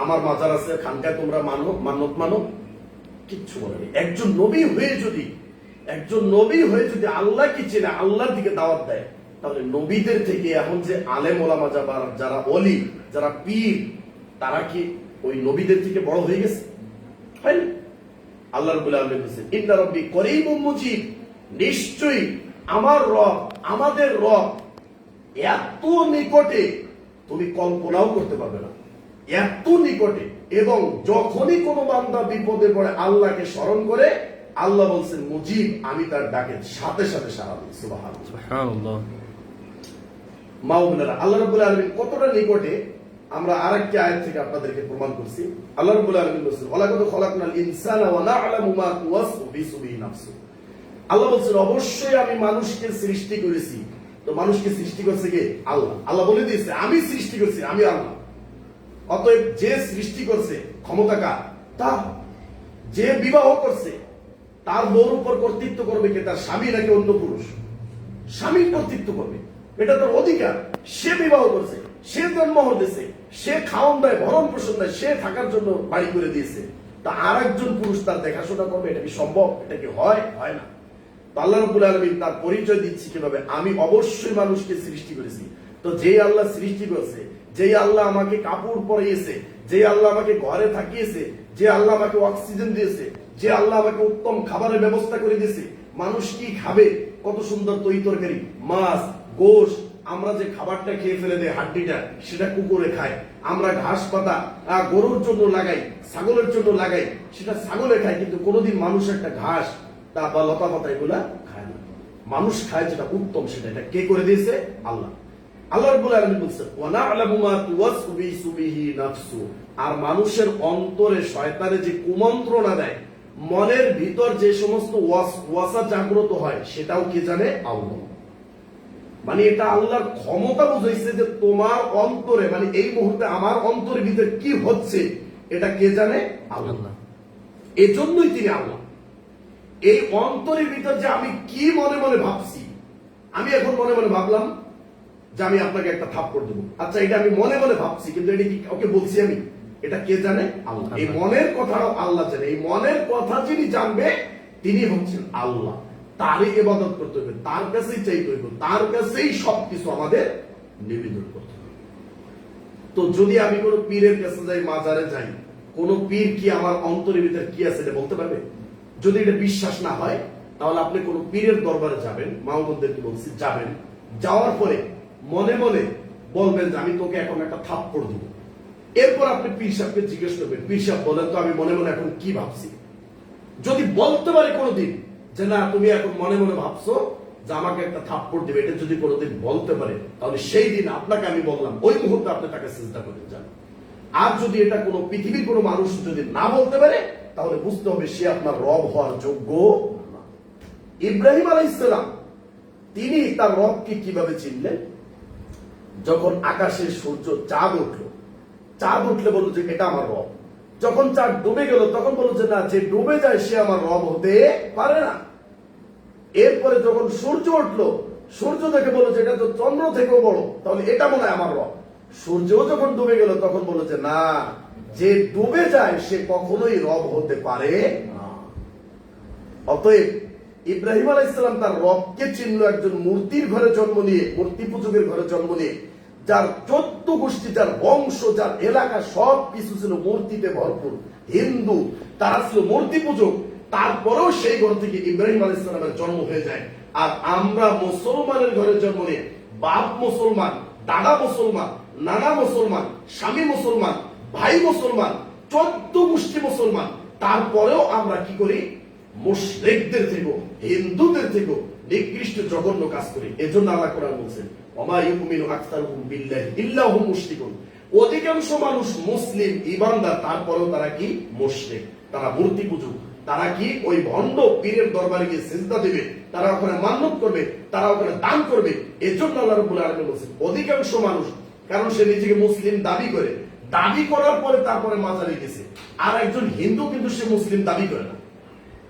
আমার মাজার আছে, খানকায় তোমরা মানো, মান্নত মানো। কিচ্ছু বলেনি। একজন নবী হয়ে যদি আল্লাহকে চেনে, আল্লাহর দিকে দাওয়াত দেয়, তাহলে নবীদের থেকে এখন যে আলেম ওলামা যারা ওলি, যারা পীর, তারা কি ওই নবীদের থেকে বড় হয়ে গেছে? হয়নি। আল্লাহ রাব্বুল আলামিন বলেছেন ইন্না রাব্বি করিবুম মুজিব, নিশ্চয়ই আমার রব, আমাদের রব এত নিকটে তুমি কল্পনাও করতে পারবে না, এত নিকটে। এবং যখনই কোনো বান্দা বিপদে পড়ে আল্লাহকে স্মরণ করে, আল্লাহ বলছেন মুজিব, আমি তার ডাকে সাথে সাথে সাড়া দিই। সুবহানাল্লাহ। মা ও বোনেরা, আল্লাহ রাব্বুল আলামিন কতটা নিকটে, আমরা আরেকটি আয়াত থেকে আপনাদেরকে প্রমাণ করছি। আল্লাহ রাব্বুল আলামিন বলেছেন ওয়ালাকাদ খলাকনাল ইনসানা ওয়া না'লামু মা তুওয়াসু বিহি নাফসু। আল্লাহ বলেছেন অবশ্যই আমি মানুষকে সৃষ্টি করেছি। তো মানুষকে সৃষ্টি করছে কে? আল্লাহ। আল্লাহ বলে দিয়েছে আমি সৃষ্টি করছি, আমি আল্লাহ। অতএব যে সৃষ্টি করছে ক্ষমতা কার? তার। যে বিবাহ করছে তার বউর উপর কর্তৃত্ব করবে কে? তার স্বামী নাকি অন্য পুরুষ? স্বামী কর্তৃত্ব করবে, এটা তার অধিকার। সে বিবাহ করছে, সে জন্মোহর দিয়েছে, সে খাওয়ান দেয়, ভরণ পোষণ দেয়, সে থাকার জন্য বাড়ি করে দিয়েছে। তা আর একজন পুরুষ তার দেখাশোনা করবে, এটা কি সম্ভব? এটা কি হয়? হয় না। আল্লাহ রাব্বুল আলামিন তার পরিচয় দিচ্ছি কিভাবে? আমি অবশ্যই মানুষকে সৃষ্টি করেছি। তো যে আল্লাহ সৃষ্টি করেছে, যে আল্লাহ আমাকে কাপড় পরিয়েছে, যে আল্লাহ আমাকে ঘরে থাকিয়েছে, যে আল্লাহ আমাকে অক্সিজেন দিয়েছে, যে আল্লাহ আমাকে উত্তম খাবারের ব্যবস্থা করে দিয়েছে, মানুষ কি খাবে? কত সুন্দর তরকারি, মাছ, গোশ। আমরা যে খাবারটা খেয়ে ফেলে দেয় হাড্ডিটা, সেটা কুকুরে খায়। আমরা ঘাস পাতা গরুর জন্য লাগাই, ছাগলের জন্য লাগাই, সেটা ছাগলে খায়। কিন্তু কোনোদিন মানুষ একটা ঘাস তা বা লতা পাতা এগুলা খায় না। মানুষ খায় যেটা উত্তম, সেটা এটা কে করে দিয়েছে? আল্লাহ। আল্লাহ রাব্বুল আলামিন বলেছেন ওয়া না'লামু মা তুওয়াসু বিহি নাফসু। আর মানুষের অন্তরে শয়তানে যে কুমন্ত্রণা দেয়, মনের ভিতর যে সমস্ত ওয়াসওয়াসা জাগ্রত হয়, সেটাও কে জানে? আল্লাহ। মানে এটা আল্লাহর ক্ষমতা বুঝাইছে যে তোমার অন্তরে, মানে এই মুহূর্তে আমার অন্তরের ভিতরে কি হচ্ছে এটা কে জানে? আল্লাহ। এজন্যই তিনি আল্লাহ। এই অন্তরের ভিতর যে আমি কি মনে মনে ভাবছি, আমি এখন মনে মনে ভাবলাম যে আমি আপনাকে একটা থাপ্পড় দেবো। আচ্ছা, এটা আমি মনে মনে ভাবছি, কিন্তু এটা কি কাউকে বলছি আমি? এটা কে জানে? আল্লাহ। এই মনের কথাও আল্লাহ জানে। এই মনের কথা যিনি জানবে তিনি হচ্ছেন আল্লাহ। তারই ইবাদত করতে হবে, তার কাছেই চাইতে হবে, তার কাছেই সবকিছু আমাদের নিবেদন করতে হবে। তো যদি আমি কোনো পীরের কাছে যাই, মাজারে যাই, কোন পীর কি আমার অন্তরের ভিতরে কি আছে এটা বলতে পারবে? যদি এটা বিশ্বাস না হয়, তাহলে আপনি কোন পীরের দরবারে যাবেন, মাওলানাদেরকে বলছি যাবেন, যাওয়ার পরে মনে মনে বলবেন যে আমি তোকে এখন একটা থাপ্পড় দিব। এরপর আপনি পীর সাহেবকে জিজ্ঞেস করবেন, পীর সাহেব বলেন তো আমি মনে মনে এখন কি ভাবছি। যদি বলতে পারে কোনোদিন যে না তুমি এখন মনে মনে ভাবছো যে আমাকে একটা থাপ্পড় দিবে, এটা যদি কোনোদিন বলতে পারে, তাহলে সেই দিন আপনাকে আমি বললাম ওই মুহূর্তে আপনি তাকে সিজদা করে যান। আর যদি এটা কোনো পৃথিবীর কোনো মানুষ যদি না বলতে পারে, তাহলে বুঝতে হবে সে আপনার রব হওয়ার যোগ্য না। ইব্রাহিম আলাইহিস সালাম তিনি তার রবকে কিভাবে চিনলেন? যখন আকাশে সূর্য চাঁদ উঠলে বলল যে এটা আমার রব। যখন চাঁদ ডুবে গেল তখন বলল যে না, যে ডুবে যায় সে আমার রব হতে পারে না। এরপরে যখন সূর্য উঠলো, সূর্য দেখে বলল যে এটা তো চন্দ্র থেকেও বড়, তাহলে এটা মনে হয় আমার রব। সূর্যও যখন ডুবে গেল তখন বলল যে না, যে ডুবে যায় সে কখনোই রব হতে পারে না। অতএব ইব্রাহিম আলাইহিস সালাম তার রবকে চিনল একজন মূর্তির ঘরে জন্ম নিয়ে, মূর্তি পূজকের ঘরে জন্ম নিয়ে, যার 14 গোষ্ঠী, যার বংশ, যার এলাকা সব কিছু ছিল মূর্তিতে ভরপুর, হিন্দু, তারা ছিল মূর্তি পূজক। তারপরেও সেই ঘর থেকে ইব্রাহিম আলাইহিস সালামের জন্ম হয়ে যায়। আর আমরা মুসলমানের ঘরে জন্ম নিয়ে, বাপ মুসলমান, দাদা মুসলমান, নানা মুসলমান, স্বামী মুসলমান, ভাই মুসলমান, 14 গোষ্ঠী মুসলমান, তারপরেও আমরা কি করি? মুশরিকদের থেকে, হিন্দুদের থেকে নিকৃষ্ট জঘন্য কাজ করি। এজন্য আল্লাহ কোরআন বলছেন ওমা ইউমিনু আকসারুহুম বিল্লাহি ইল্লা হুম মুশরিকুন। অধিকাংশ মানুষ মুসলিম ঈমানদার, তারপরেও তারা কি? মুশরিক। তারা মূর্তি পূজক, তারা কি ওই ভণ্ড পীরের দরবারে গিয়ে সিজদা দিবে, তারা ওখানে মান্যত করবে, তারা ওখানে দান করবে। এজন্য আল্লাহ রাব্বুল আলামিন বলেছেন অধিকাংশ মানুষ, কারণ সে নিজেকে মুসলিম দাবি করে, দাবি করার পরে তারপরে মাজারে গেছে। আর একজন হিন্দু কিন্তু সে মুসলিম দাবি করে না,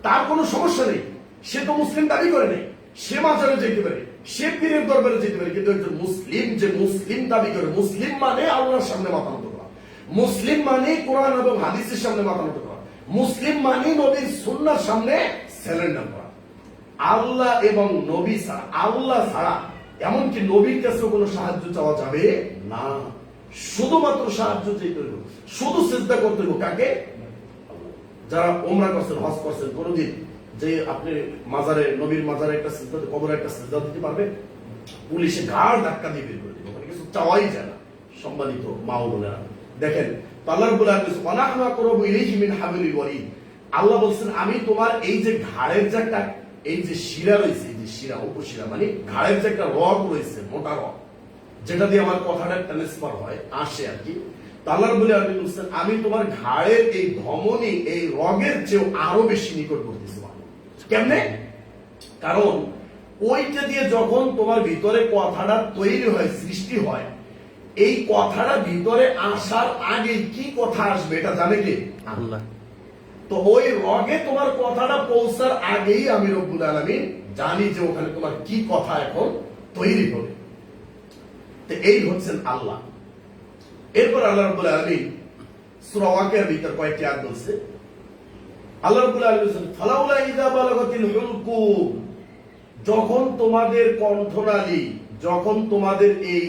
তার কোনো সমস্যা নেই, সে তো মুসলিম দাবি করে নেই, সে মাজারে যেতে পারে, সে পীরের দরবারে যেতে পারে। কিন্তু একজন মুসলিম যে মুসলিম দাবি করে, মুসলিম মানে আল্লাহর সামনে মাথা নত করা, মুসলিম মানে কোরআন এবং হাদিসের সামনে মাথা নত করা, মুসলিম মানে নবীর সুন্নাহর সামনে সারেন্ডার করা। আল্লাহ এবং নবী ছাড়া, আল্লাহ ছাড়া এমনকি নবীর কাছেও কোনো সাহায্য চাওয়া যাবে না। শুধুমাত্র সাহায্য চাইতে হইব, শুধু সিজদা করতে হইব কাকে? যারা ওমরা করছেন, হজ করছেন, কোনদিন যে আপনি মাজারে, নবীর মাজারে একটা সিজদা, কবরে একটা সিজদা দিতে পারবে? পুলিশে ঘাড় ধাক্কা দিয়ে বের করে দিবে, কিছু চাওয়াই যায় না। সম্মানিত মা ও বোনেরা, দেখেন আল্লাহ রাব্বুল আলামিন ওয়ানাহনু আকরাবু ইলাইহি মিন হাবলিল ওয়ারিদ। আল্লাহ বলছেন আমি তোমার এই যে ঘাড়ের যে একটা, এই যে শিরা রয়েছে, এই যে শিরা, উপশিরা মানে ঘাড়ের যে একটা রগ রয়েছে, মোটা রগ, যেটা দিয়ে আমার কথাটা ট্রান্সফার হয়, আসে আর কি। আল্লাহ রাব্বুল আলামিন বলেন আমি তোমার ঘাড়ের এই ধমনী, এই রগের চেয়েও আরো বেশি নিকটবর্তী। কেমনে? কারণ ওইটা দিয়ে যখন তোমার ভিতরে কথাটা তৈরি হয়, সৃষ্টি হয়, এই কথাটা ভিতরে আসার আগে কি কথা আসবে এটা জানে কে? আল্লাহ। তো ওই রগে তোমার কথাটা পৌঁছার আগেই আমি রব্বুল আলামিন জানি যে ওখানে তোমার কি কথা এখন তৈরি হবে। তো এই হচ্ছেন আল্লাহ। এরপর আল্লাহ রাব্বুল আলামিন সূরা ওয়াকিয়ার ভিতর কয়েকটি আয়াত বলছে। আল্লাহ রাব্বুল আলামিন বলেন ফালাউলা ইযা বালাগাতিল হুলকুম, যখন তোমাদের কণ্ঠনালী, যখন তোমাদের এই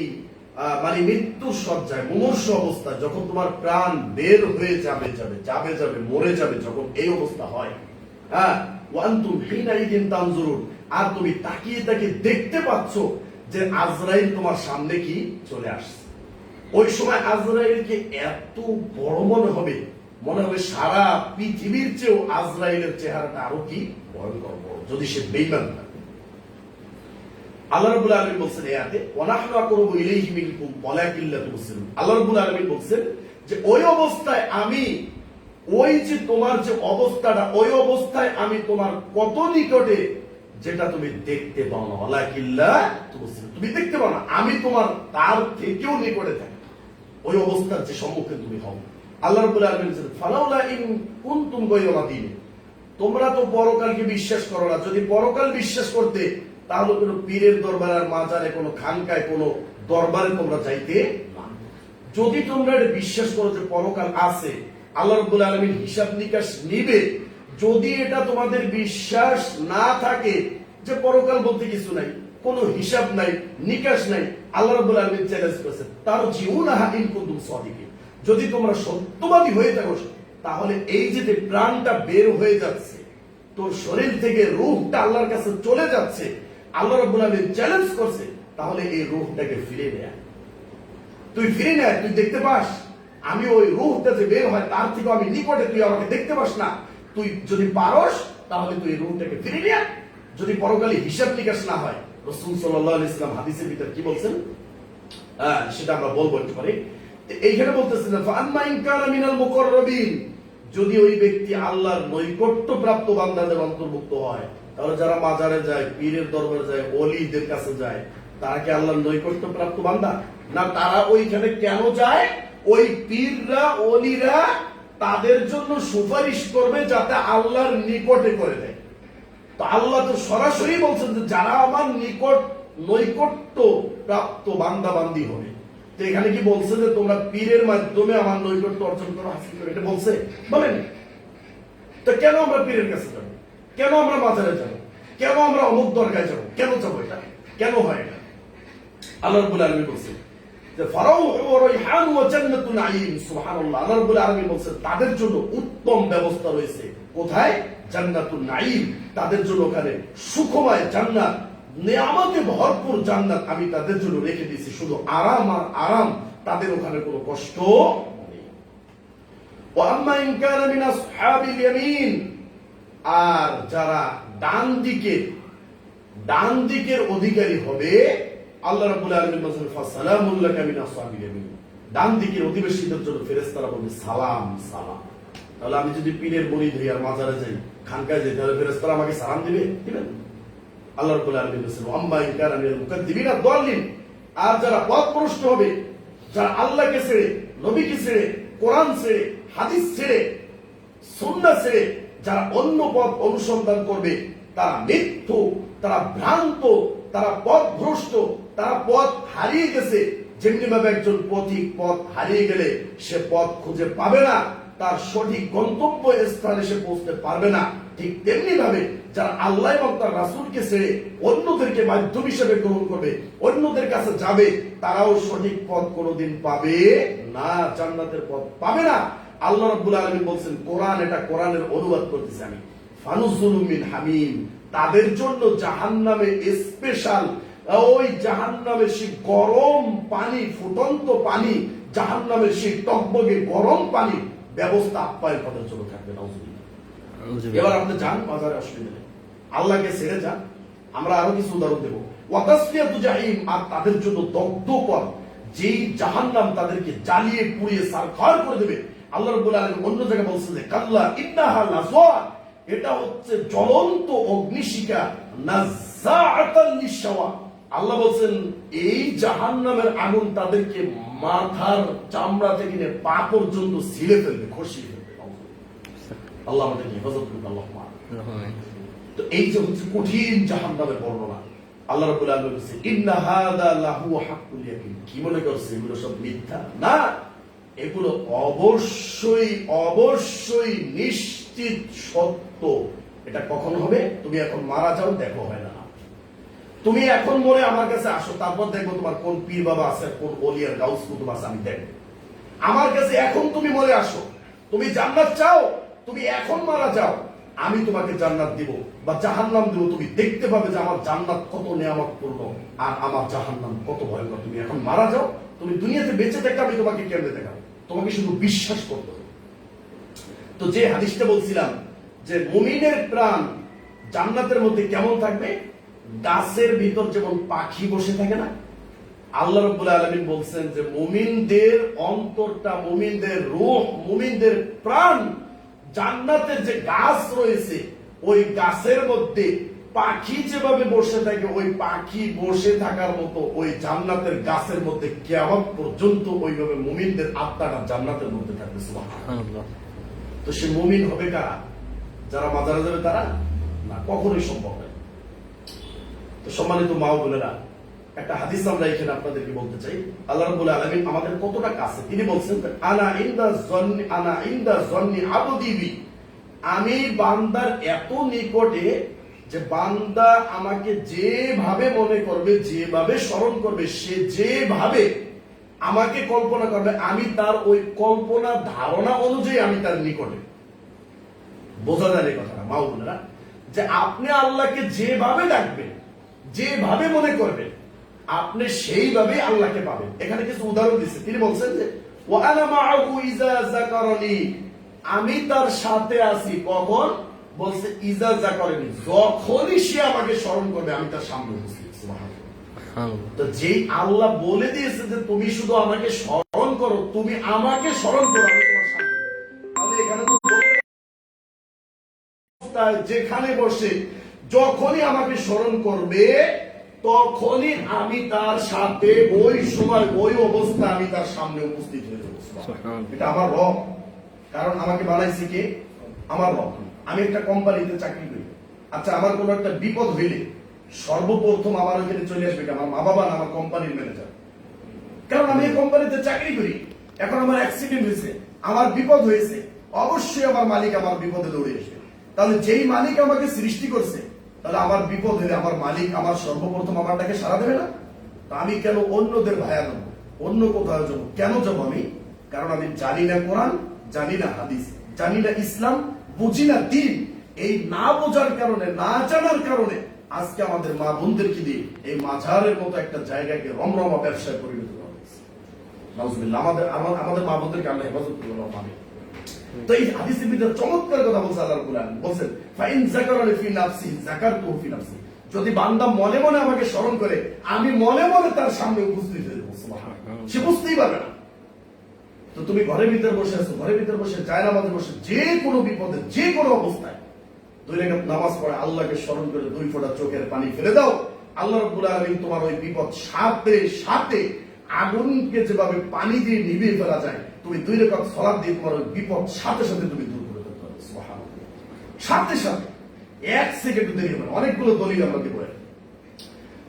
মানে মৃত্যুর সজ্জায়, মুমূর্ষ অবস্থা, যখন তোমার প্রাণ বের হয়ে যাবে মরে যাবে, যখন এই অবস্থা হয়, হ্যাঁ, ওয়ান্তুম হিনাইদিন তানজুরুন, আর তুমি তাকিয়ে তাকিয়ে দেখতে পাচ্ছ যে আজরাইল তোমার সামনে কি চলে আসছে। ওই সময় আজরাইলকে এত বড় মনে হবে সারা পৃথিবীর চেয়েও আজরাইলের চেহারাটা আরো কি ভয়ঙ্কর বড়, যদি সে বেঈমান থাকে। আল্লাহ রাব্বুল আলামিন বলছেন এই আয়াতে ওয়ানাহনু আকরাবু ইলাইহি মিনকুম ওয়ালাকিন লা তুবসিরুন। আল্লাহ রাব্বুল আলামিন বলছেন যে ওই অবস্থায় আমি, ওই যে তোমার যে অবস্থাটা, ওই অবস্থায় আমি তোমার কত নিকটে, যেটা তুমি দেখতে পাও না, ওয়ালাকিন লা তুবসিরুন, তুমি দেখতে পাও না, আমি তোমার তার থেকেও নিকটে থাকি। ওই অবস্থার যে সম্মুখীন তুমি হও। আল্লাহ রাব্বুল আলামিন বলেন ফালাউলা ইন কুনতুম গায়রা মাদিন, তোমরা তো পরকালকে বিশ্বাস করো না, যদি পরকাল বিশ্বাস করতে তাহলে কোনো পীরের দরবারে আর মাজারে, কোনো খানকায়, কোনো দরবারে তোমরা যাইতে না। যদি তোমরা এটা বিশ্বাস করো যে পরকাল আছে, আল্লাহ রাব্বুল আলামিন হিসাব নিকাশ নিবে, যদি এটা তোমাদের বিশ্বাস না থাকে যে পরকাল বলতে কিছু নাই, কোনো হিসাব নাই, নিকাশ নাই, আল্লাহ রাব্বুল আলামিন চ্যালেঞ্জ করেছেন তার জিউনাহা ইন কুনতুম সাদিকিন, যদি তোমরা সত্যবাদী হয়ে থাকো, তাহলে এই যে প্রাণটা বের হয়ে যাচ্ছে তোর শরীর থেকে, রূহটা আল্লাহর কাছে চলে যাচ্ছে, আল্লাহ রাব্বুল আলামিন চ্যালেঞ্জ করছে, তাহলে এই রূহটাকে ফিরে নেয়, তুই ফিরে নেয়, তুই দেখতে পাস আমি ওই রূহটা যে বের হয় তার থেকে আমি নিকটে, তুই আমাকে দেখতে পাস না, তুই যদি পারস তাহলে তুই রূহটাকে ফিরে নেয়। যদি পরকালে হিসাব নিকাশ না হয়, রাসূল সাল্লাল্লাহু আলাইহি ওয়াসাল্লাম হাদিসের ভিতর কি বলছেন সেটা আমরা বলবো একটু পরে। এইখানে বলতেছেন ফাআম্মা ইন কানা মিনাল মুকাররাবিন, যদি ওই ব্যক্তি আল্লাহর নৈকট্য প্রাপ্ত বান্দাদের অন্তর্ভুক্ত হয়, তাহলে যারা মাজারে যায়, পীরের দরবারে যায়, ওলিদের কাছে যায়, তারা কি আল্লাহর নৈকট্য প্রাপ্ত বান্দা না? তারা ওইখানে কেন যায়? ওই পীররা, ওলিরা তাদের জন্য সুপারিশ করবে যাতে আল্লাহর নিকটে করে দেয়। তো আল্লাহ তো সরাসরি বলছেন যে যারা আমার নৈকট্য প্রাপ্ত বান্দা বান্দি হবে। তো এখানে কি বলছে যে তোমরা পীরের মাধ্যমে আমার নৈকট্য অর্জন করো, হাসিল করো, এটা বলছে? বলেন। তো কেন আমরা পীরের কাছে যাবো? কেন আমরা মাজারে যাবো? কেন আমরা অমুক দরগায় যাবো? কেন যাবো? এটা কেন হয় এটা? আল্লাহ রাব্বুল আলামিন বলছেন যে ফারাউহু ওয়া রাইহানু ওয়া জান্নাতুন নাঈম, সুবহানাল্লাহ। আল্লাহ রাব্বুল আলামিন বলছেন তাদের জন্য উত্তম ব্যবস্থা রয়েছে। কোথায়? জান্নাতুন নাঈম, তাদের জন্য ওখানে সুখময় জান্নাত, নিয়ামতে ভরপুর জান্নাত আমি তাদের জন্য রেখে দিয়েছি, শুধু আরাম আর আরাম, তাদের ওখানে কোনো কষ্ট নেই। ওয়া আম্মা ইন কানা মিন আসহাবিল ইয়ামিন, আর যারা ডান দিকের অধিকারী হবে, আল্লাহ রাব্বুল আলামিন বলেন ফাসালামুন লাকা মিন আসহাবিল ইয়ামিন, ডান দিকের অধিবাসীদের জন্য ফেরেশতারা বলবে সালাম সালাম। তাহলে আমি যদি পীরের মুরিদ হই আর মাজারে যাই, খানকায় যাই, তাহলে ফেরেশতারা আমাকে সালাম দিবেন? আল্লাহ রাব্বুল আলামিন বলেন আম্মা ইন কানা মিনাল মুকাদ্দিবিনা দাল্লিন, আর যারা পথভ্রষ্ট হবে, যারা আল্লাহকে ছেড়ে, নবীকে ছেড়ে, কোরআন ছেড়ে, হাদিস ছেড়ে, সুন্নাহ ছেড়ে যারা অন্য পথ অনুসন্ধান করবে, তারা মিথ্যু, তারা ভ্রান্ত, তারা পথভ্রষ্ট, তারা পথ হারিয়ে গেছে। যেমনি ভাবে একজন পথিক পথ হারিয়ে গেলে সে পথ খুঁজে পাবে না, তার সঠিক গন্তব্য স্থানে সে পৌঁছতে পারবে না, ঠিক তেমনি ভাবে যারা আল্লাহ এবং তার রাসূলকে ছেড়ে অন্যদেরকে মাধ্যম হিসেবে গ্রহণ করবে, অন্যদের কাছে যাবে, তারাও সঠিক পথ কোনোদিন পাবে না, জান্নাতের পথ পাবে না। আল্লাহ রাব্বুল আলামিন বলছেন কোরআন, এটা কোরআনের অনুবাদ করতেছি আমি, ফানুজুলুম মিন হামিম, তাদের জন্য জাহান্নামে স্পেশাল, ওই জাহান্নামের সেই গরম পানি, ফুটন্ত পানি, জাহান্নামের সেই টকবগে গরম পানি ব্যবস্থা আপ্যায়ন তাদের জন্য থাকবে। এবার আপনি যান বাজারে, অসুবিধা নেই, আল্লাহকে ছেড়ে যান। আমরা আরো কিছু উদাহরণ দেবো। ওয়া তাসলিয়াতু জাহিম, আর তাদের জন্য দগ্ধকর যেই জাহান্নাম তাদেরকে জ্বালিয়ে পুড়িয়ে সারখার করে দেবে। আল্লাহ রাব্বুল আলামিন অন্য জায়গায় বলছেন যে কাল্লা ইন্নাহা লাযা, এটা হচ্ছে জ্বলন্ত অগ্নিশিখা, নাযাআতাল লিশাওয়া। আল্লাহ বলছেন এই জাহান্নামের আগুন তাদেরকে মাথার চামড়া থেকে নিয়ে পা পর্যন্ত ছিলে ফেলবে, খসিয়ে ফেলবে। আল্লাহ আমাদেরকে হেফাজত করুন, আল্লাহুম্মা। তো এই যে হচ্ছে কঠিন জাহান্নামের বর্ণনা, আল্লাহ রাব্বুল আলামিন বলেছেন ইন্না হাযা লাহু হাক্কুল ইয়াকিন। কি মনে করছে এগুলো সব মিথ্যা? না, এগুলো অবশ্যই অবশ্যই নিশ্চিত সত্য। এটা কখন হবে? তুমি এখন মারা যাও, দেখো হয় না। তুমি এখন মরে আমার কাছে আসো, তারপর দেখবো তোমার কোন পীর বাবা আছে, কোন ওলিয়ার গাউস কুতুব আছে, আমি দেখবো। আমার কাছে এখন তুমি মরে আসো, তুমি জান্নাত চাও, তুমি এখন মারা যাও, আমি তোমাকে জান্নাত দিব বা জাহান্নাম দিব। তুমি দেখতে পাবে যে আমার জান্নাত কত নিয়ামতপূর্ণ আর আমার জাহান্নাম কত ভয়ঙ্কর। তুমি এখন মারা যাও, তুমি দুনিয়াতে বেঁচে থাকতে আমি তোমাকে কেমনে দেখাবো? তোমাকে শুধু বিশ্বাস করতে হবে। তো যে হাদিসটা বলছিলাম যে মুমিনের প্রাণ জান্নাতের মধ্যে কেমন থাকবে? গাছের ভিতর যেমন পাখি বসে থাকে না, আল্লাহ রাব্বুল আলামিন বলছেন যে মুমিনদের অন্তরটা, মুমিনদের রূহ, মুমিনদের প্রাণ জান্নাতের যে গাছ রয়েছে ওই গাছের মধ্যে পাখি যেভাবে বসে থাকে, ওই পাখি বসে থাকার মতো ওই জান্নাতের গাছের মধ্যে কিয়ামত পর্যন্ত ওইভাবে মুমিনদের আত্মাটা জান্নাতের মধ্যে থাকবে। সুবহানাল্লাহ। তো সে মুমিন হবে কারা? যারা মাজারে যাবে তারা না, কখনোই সম্ভব নয়। তো সম্মানিত মা ও বোনেরা, একটা হাদিস আমরা এখানে আপনাদেরকে বলতে চাই। আল্লাহ রাব্বুল আলামিন আমাদের কতটা কাছে। তিনি বলছেন আনা ইনদা যন্নি আবদি বি, আমি বান্দার এত নিকটে যে বান্দা আমাকে যেভাবে মনে করবে, যেভাবে স্মরণ করবে, সে যেভাবে আমাকে কল্পনা করবে, আমি তার ওই কল্পনা ধারণা অনুযায়ী আমি তার নিকটে। বোঝা যায় এই কথাটা মা ও বোনেরা, যে আপনি আল্লাহকে যেভাবে ডাকবেন, যেভাবে মনে করবেন, আপনি সেইভাবে আল্লাহকে পাবেন। এখানে কিছু উদাহরণ দিচ্ছে। তিনি বলছেন যে ওয়া আনা মাআহু ইযা যাকারানি, আমি তার সাথে আছি কখন? বলছে ইযা যাকারানি, যখনই সে আমাকে স্মরণ করবে আমি তার সামনে উপস্থিত। সুবহানাল্লাহ। তো যেই আল্লাহ বলে দিয়েছে যে তুমি শুধু আমাকে স্মরণ করো, তুমি আমাকে স্মরণ করো, আমি তোমার সামনে। তাহলে এখানে তো যেখানে বসে যখনই আমাকে স্মরণ করবে তখনই আমি তার সাথে ওই সময় ওই অবস্থা আমি তার সামনে উপস্থিত হয়ে যাবো। এটা আমার রব, কারণ আমাকে বানাইছে কে? আমার রব। আমি একটা কোম্পানিতে চাকরি করি। আচ্ছা, আমার কোনো একটা বিপদ হইলে সর্বপ্রথম আমার ওখানে চলে আসবে আমার মা বাবা না আমার কোম্পানির ম্যানেজার? কারণ আমি এই কোম্পানিতে চাকরি করি। এখন আমার অ্যাক্সিডেন্ট হয়েছে, আমার বিপদ হয়েছে, অবশ্যই আমার মালিক আমার বিপদে দৌড়ে আসবে। তাহলে যেই মালিক আমাকে সৃষ্টি করছে, তাহলে আমার বিপদ হলে আমার মালিক আমার সর্বপ্রথম আমারটাকে সাড়া দেবে না? তা আমি কেন অন্যদের ভায়া দেবো, অন্য কোথাও যাবো? কেন যাবো আমি? কারণ আমি জানি না কোরআন, জানি না হাদিস, জানি না ইসলাম, বুঝি না দিন। এই না বোঝার কারণে, না জানার কারণে আজকে আমাদের মা বোনদেরকে দিয়ে এই মাঝারের মতো একটা জায়গাকে রমরমা ব্যবসায় পরিণত করা হয়েছে। নাউজুবিল্লাহ। আমাদের মা বোনদেরকে আমরা হেফাজত করবো। তো এই হাদিসের ভিতরে চমৎকার কথা বলছে আল্লাহ রাব্বুল আলামিন। বলেন ফাইন যাকারানি ফি নাফসি যাকারতুহু ফি নাফসি, যদি বান্দা মনে মনে আমাকে স্মরণ করে আমি মনে মনে তার সামনে উপস্থিত হয়ে যাবো। সুবহানাল্লাহ। সে বুঝতেই পারবে না। তো তুমি ঘরের ভিতরে বসে আছো, ঘরের ভিতরে বসে জায়নামাজে বসে যে কোনো বিপদে, যে কোনো অবস্থায় 2 রাকাত নামাজ পড়ে আল্লাহকে স্মরণ করে 2 ফোঁটা চোখের পানি ফেলে দাও, আল্লাহ রাব্বুল আলামিন তোমার ওই বিপদ সাথে সাথে আগুনকে যেভাবে পানি দিয়ে নিভিয়ে ফেলা যায়, তুমি 2 রাকাত সালাত দিয়ে তোমার ওই বিপদ সাথে সাথে তুমি দূর করে দিতে পারবে। সুবহানাল্লাহ। সাথে সাথে 1 সেকেন্ড দেরি হবে না। অনেকগুলো দলিল আমরা দেব।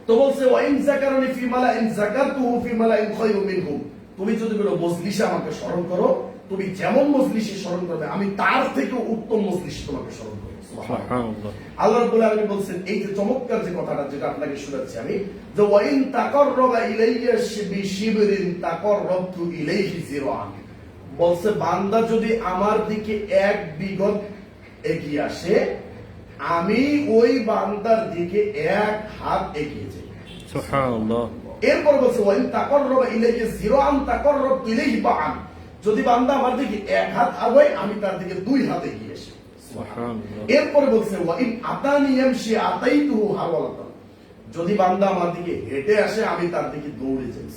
তো বলছে ওয়াইন যাকারানি ফি মালাইন যাকারতুহু ফি মালাইন খায়রুম মিনহুম, তুমি যদি কোনো মজলিসে আমাকে স্মরণ করো, তুমি যেমন মজলিসে স্মরণ করবে আমি তার থেকে উত্তম মজলিসে তোমাকে স্মরণ করব। সুবহানাল্লাহ। আল্লাহ রাব্বুল আলামিন বলেন এই যে চমৎকার যে কথাটা যেটা আপনাকে শোনাচ্ছি আমি, যে ওয়াইন তাকাররাবা ইলাইয়া বিশিবরিন তাকাররাবতু ইলাইহি জিরান, বলছে বান্দা যদি আমার দিকে 1 বিঘত এগিয়ে আসে আমি ওই বান্দার দিকে 1 হাত এগিয়ে যাই। সুবহানাল্লাহ। এরপর বলছে ওয়াইন তাকাররাবা ইলাইহি জিরান তাকাররাবতু ইলাইহি বা'an, যদি বান্দা আমার দিকে 1 হাত আগায় আমি তার দিকে 2 হাত এগিয়ে আসি। সুবহানাল্লাহ। এরপর বলছে ওয়াইন আতানি ইয়ামশি আতাইতুহু হাওয়ালাতান, যদি বান্দা আমার দিকে হেঁটে আসে আমি তার দিকে দৌড়ে যাই।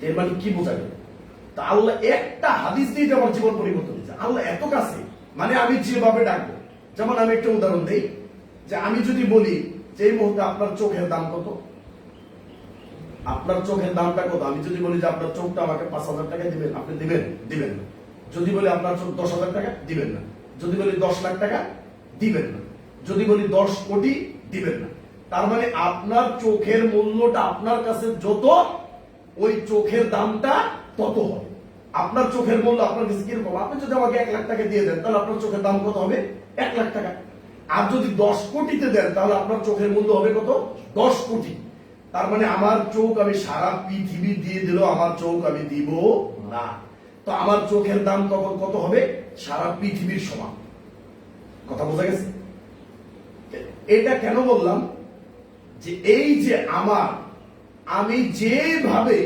এর মানে কি বোঝা গেল? তা আল্লাহ একটা হাদিস দিয়ে আমার জীবন পরিবর্তন হয়েছে। আল্লাহ এত কাছে, মানে আমি যেভাবে ডাকবো। যেমন আমি একটা উদাহরণ দিই, যে আমি যদি বলি যে এই মুহূর্তে আপনার চোখের দাম কত, আপনার চোখের দামটা কত, আমি যদি বলি যে আপনার চোখটা আমাকে 5,000 টাকা দিবেন, আপনি দিবেন? দিবেন না। যদি বলি আপনার চোখ 10,000 টাকা, দিবেন না। যদি বলি 10 লাখ টাকা, দিবেন না। যদি বলি 10 কোটি, দিবেন না। তার মানে আপনার চোখের মূল্যটা আপনার কাছে যত, ওই চোখের দামটা তত হবে। আপনার চোখের মূল্য আপনার কাছে কিরকম? আপনি যদি আমাকে 1 লাখ টাকা দিয়ে দেন, তাহলে আপনার চোখের দাম কত হবে? 1 লাখ টাকা। আর যদি 10 কোটিতে দেন, তাহলে আপনার চোখের মূল্য হবে কত? 10 কোটি। তার মানে আমার চোখ আমি সারা পৃথিবী দিয়ে দিল, আমার চোখ আমি দিব না। তো আমার চোখের দাম তখন কত হবে? সারা পৃথিবীর সমান। কথা বোঝা গেছে? এটা কেন বললাম? যে এই যে আমি যেভাবে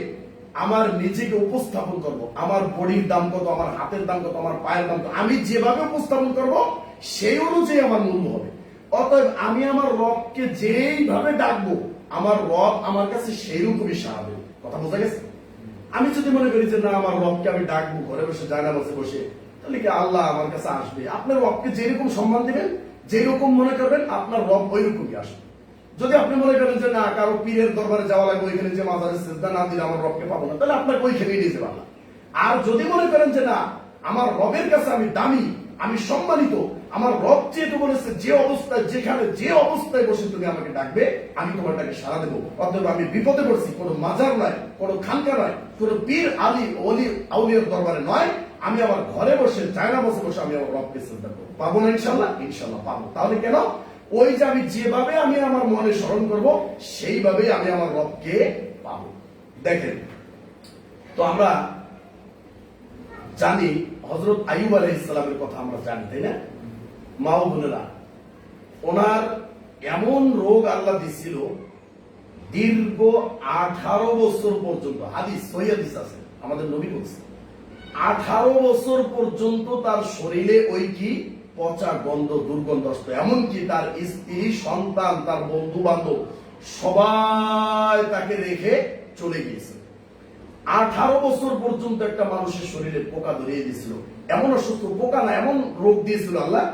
আমার নিজেকে উপস্থাপন করব, আমার বডির দাম কত, আমার হাতের দাম কত, আমার পায়ের দাম কত, আমি যেভাবে উপস্থাপন করব সেই অনুযায়ী আমার মূল্য হবে। অতএব আমি আমার রবকে যেইভাবে ডাকবো, আমার রব আমার কাছে সেই রকমই সাড়া দেবে। কথা বোঝা গেছে? আমি যদি মনে করি যে না, আমার রবকে আমি ডাকবো ঘরে বসে, জায়গা বসে বসে, তাহলে কি আল্লাহ আমার কাছে আসবে? আপনার রবকে যেরকম সম্মান দিবেন, যেরকম মনে করবেন, আপনার রব ওই রকমই আসবে। যদি আপনি মনে করেন যে না, কারো পীরের দরবারে যাওয়া লাগবে, ওইখানে যে মাজারে সিজদা না দিলে আমার রবকে পাবো না, তাহলে আপনাকে ওইখানে নিয়ে যাবে আল্লাহ। আর যদি মনে করেন যে না, আমার রবের কাছে আমি দামি, আমি সম্মানিত, আমার রব যেহেতু বলেছে যে অবস্থায়, যেখানে যে অবস্থায় বসে তুমি আমাকে ডাকবে, আমি তোমারটাকে সাড়া দেবো। অতএব আমি বিপদে পড়ছি কোনো মাজার নয়, কোনো খানকা নয়, কোনো পীর আলী অলি আউলিয়ার দরবারে নয়, আমি আমার ঘরে বসে, জায়গা বসে বসে আমি আমার রবকে চিন্তা করবো। পাবো না ইনশাল্লাহ? ইনশাল্লাহ পাবো। তাহলে কেন? ওই যে আমি যেভাবে আমি আমার মনে স্মরণ করব, সেইভাবেই আমি আমার রবকে পাবো। দেখেন, তো আমরা জানি হযরত আইয়ুব আলাইহিস সালামের কথা আমরা জানি, তাই না? মা ও বোনেরা, ওনার এমন রোগ আল্লাহ দিছিল, দীর্ঘ 18 বছর পর্যন্ত। হাদিস, সহিহ হাদিস আছে, আমাদের নবী বলছে 18 বছর পর্যন্ত তার শরীরে ওই কি পচা গন্ধ, দুর্গন্ধ আসতো। এমনকি তার স্ত্রী, সন্তান, তার বন্ধু বান্ধব সবাই তাকে রেখে চলে গিয়েছে। 18 বছর পর্যন্ত একটা মানুষের শরীরে পোকা ধরিয়ে দিয়েছিল। এমন অসুস্থ, পোকা না, এমন রোগ দিয়েছিল আল্লাহ,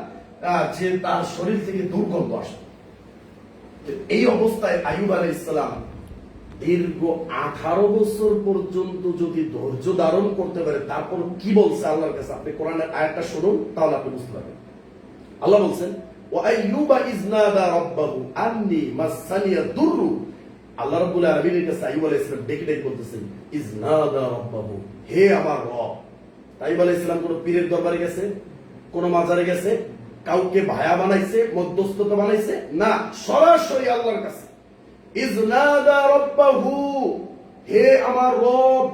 যে তার শরীর থেকে দুর্গন্ধ আসে। এই অবস্থায় আইয়ুব আলাইহিস সালাম দীর্ঘ 18 বছর পর্যন্ত যদি ধৈর্য ধারণ করতে পারে, তারপর কি বলছে আল্লাহর কাছে? আপনি কোরআনের আয়াতটা শুনুন, তাহলে আপনি বুঝতে পারবেন। আল্লাহ বলছেন, ওয়া আইয়ুবা ইয নাদা রাব্বাহু আন্নী মাসসানিয়া দুররু। আল্লাহ রাব্বুল আলামিনের কাছে আইয়ুব আলাইহিস সালাম ডেকে ডেকে বলতেছেন, ইয নাদা রাব্বাহু, হে আমার রব। আইয়ুব আলাইহিস সালাম কোন পীরের দরবারে গেছে, কোন মাজারে গেছে, কাউকে ভায়া বানাইছে, মধ্যস্থতা বানাইছে না, সরাসরি আল্লাহর কাছে। ইয নাদা রাব্বাহু, হে আমার রব,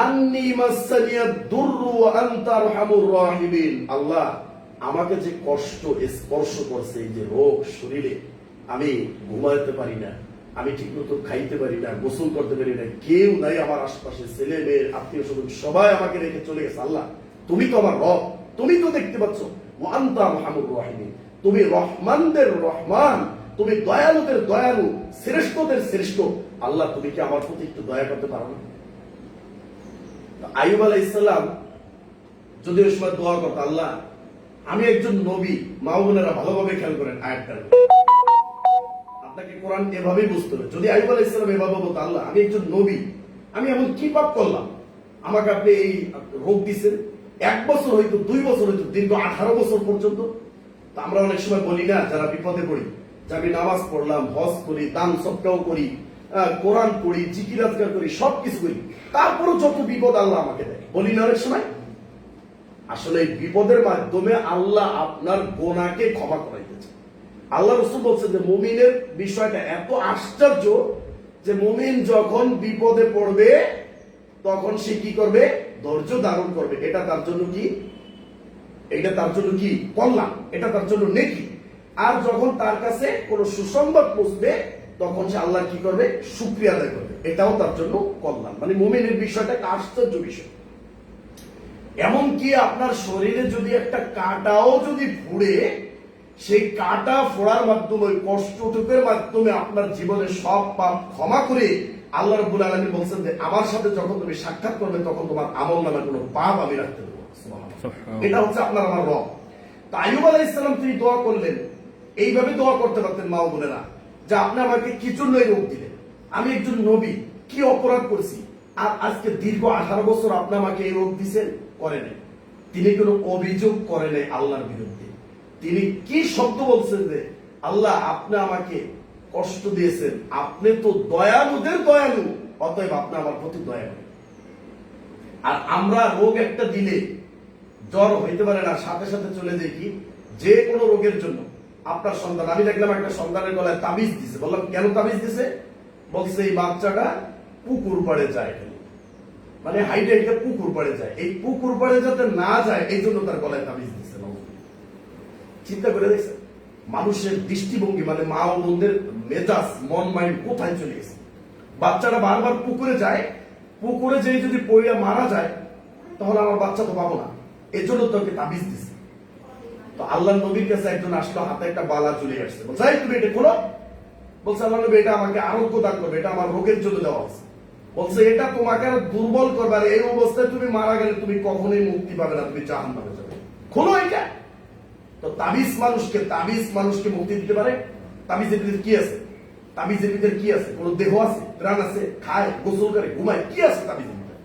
আন্নী মাসসানিয়া দুররু ওয়া আনতা আরহামুর রাহিমিন। আল্লাহ, আমাকে যে কষ্ট স্পর্শ করছে, এই যে রোগ শরীরে, আমি ঘুমাতে পারি না, আমি ঠিকমতো খাইতে পারি না, গোসল করতে পারি না, কেউ নাই আমার আশপাশে, ছেলে মেয়ে আত্মীয় স্বজন সবাই আমাকে রেখে চলে গেছে। আল্লাহ, তুমি তো আমার রব, তুমি তো দেখতে পাচ্ছ। ওয়া আনতা আরহামুর রাহিমিন, তুমি রহমানদের রহমান, তুমি দয়ালুদের দয়ালু, শ্রেষ্ঠদের শ্রেষ্ঠ। আল্লাহ, তুমি কি আমার প্রতি একটু দয়া করতে পারো না? আইয়ুব আলাইহিস সালাম যদি ওই সময় দোয়া করতো, আল্লাহ আমি একজন নবী, মা বোনেরা ভালোভাবে খেয়াল করেন আয়াতটা, আপনাকে কোরআন এভাবেই বুঝতে হবে। যদি আইয়ুব আলাইহিস সালাম এভাবে বলতো, আল্লাহ আমি একজন নবী, আমি এমন কি পাপ করলাম, আমাকে আপনি এই রোগ দিচ্ছেন, 1 বছর হইতো, 2 বছর হইতো, দীর্ঘ 18 বছর পর্যন্ত। তা আমরা অনেক সময় বলি না, যারা বিপদে পড়ি, যে আমি নামাজ পড়লাম, হজ করি, দান সদকাও করি, কোরআন পড়ি, জিকির আজকার করি, সবকিছু করি, তারপরও যত বিপদ আল্লাহ আমাকে দেয়, বলি না অনেক সময়? আসলে এই বিপদের মাধ্যমে আল্লাহ আপনার গোনাকে ক্ষমা করাইতেছে। আল্লাহ রাসূল বলছেন যে মুমিনের বিষয়টা এত আশ্চর্য, যে মুমিন যখন বিপদে পড়বে তখন সে কি করবে? ধৈর্য ধারণ করবে। এটা তার জন্য কি? এটা তার জন্য কি? কল্যাণ, এটা তার জন্য নেকি। আর যখন তার কাছে কোন সুসংবাদ পৌঁছবে, তখন সে আল্লাহ কি করবে? শুকরিয়া আদায় করবে, এটাও তার জন্য কল্যাণ। মানে মুমিনের বিষয়টা একটা আশ্চর্য বিষয়। এমনকি আপনার শরীরে যদি একটা কাঁটাও যদি ফুড়ে, সেই কাটা ফোড়ার মাধ্যমে, ওই কষ্টটুকের মাধ্যমে আপনার জীবনের সব পাপ ক্ষমা করে আল্লাহ রাব্বুল আলামিন বলছেন যে আমার সাথে যখন তুমি সাক্ষাৎ করবে তখন তোমার আমল নামে কোনো পাপ আমি রাখতে দেবো না। সুবহানাল্লাহ। এটা হচ্ছে আপনার আমার রব। তো আইয়ুব আলাইহিস সালাম তিনি দোয়া করলেন, এইভাবে দোয়া করতে পারতেন মা ও বোনেরা, যে আপনি আমাকে কি জন্য এই রোগ দিলেন, আমি একজন নবী, কি অপরাধ করছি, আর আজকে দীর্ঘ 18 বছর আপনি আমাকে এই রোগ দিছেন? করে নাই। তিনি কোনো অভিযোগ করে নাই আল্লাহর বিরুদ্ধে। তিনি কি শব্দ বলছেন যে আল্লাহ আপনি আমাকে কষ্ট দিয়েছেন, আপনি তো দয়ালুদের দয়ালু, অতএব আপনি আমার প্রতি দয়া করেন। আর আমরা রোগ একটা দিলে জ্বর হইতে পারে না, সাথে সাথে চলে যাই কি যে কোনো রোগের জন্য। আপনার সন্তান, আমি দেখলাম একটা সন্তানের গলায় তাবিজ দিছে, বললাম কেন তাবিজ দিছে? বলছে এই বাচ্চাটা পুকুর পাড়ে যায়, মানে হাইটে হাইটে পুকুর পাড়ে যায়, এই পুকুর পাড়ে যাতে না যায় এই জন্য তার গলায় তাবিজ দিছে। চিন্তা করে দেখছেন মানুষের দৃষ্টিভঙ্গি, মানে মা ও বোনদের মেজাজ, মন মাইন্ড কোথায় চলে গেছে। বাচ্চারা বারবার পুকুরে যায়, পুকুরে যেয়ে যদি পড়িয়া মারা যায় তাহলে আমার বাচ্চা তো পাবো না, এজন্য তোকে তাবিজ দিছে। তো আল্লাহ নবীর কাছে একজন আসলো, হাতে একটা বালা চলে আসছে, বলছে তুমি এটা খোলো। বলছে আল্লাহ নবী এটা আমাকে আরোগ্য দান করবে, এটা আমার রোগের জন্য দেওয়া হচ্ছে। বলছে এটা তোমাকে আর দুর্বল করবে, আর এই অবস্থায় তুমি মারা গেলে তুমি কখনোই মুক্তি পাবে না, তুমি জাহান্নামে যাবে, খোলো এটা। তো তাবিজ মানুষকে মুক্তি দিতে পারে? তাবিজের ভিতরে কি আছে? তাবিজের ভিতরে কি আছে? কোন দেহ আছে, প্রাণ আছে, খায়, গোসল করে, ঘুমায়, কি আছে তাবিজের ভিতরে?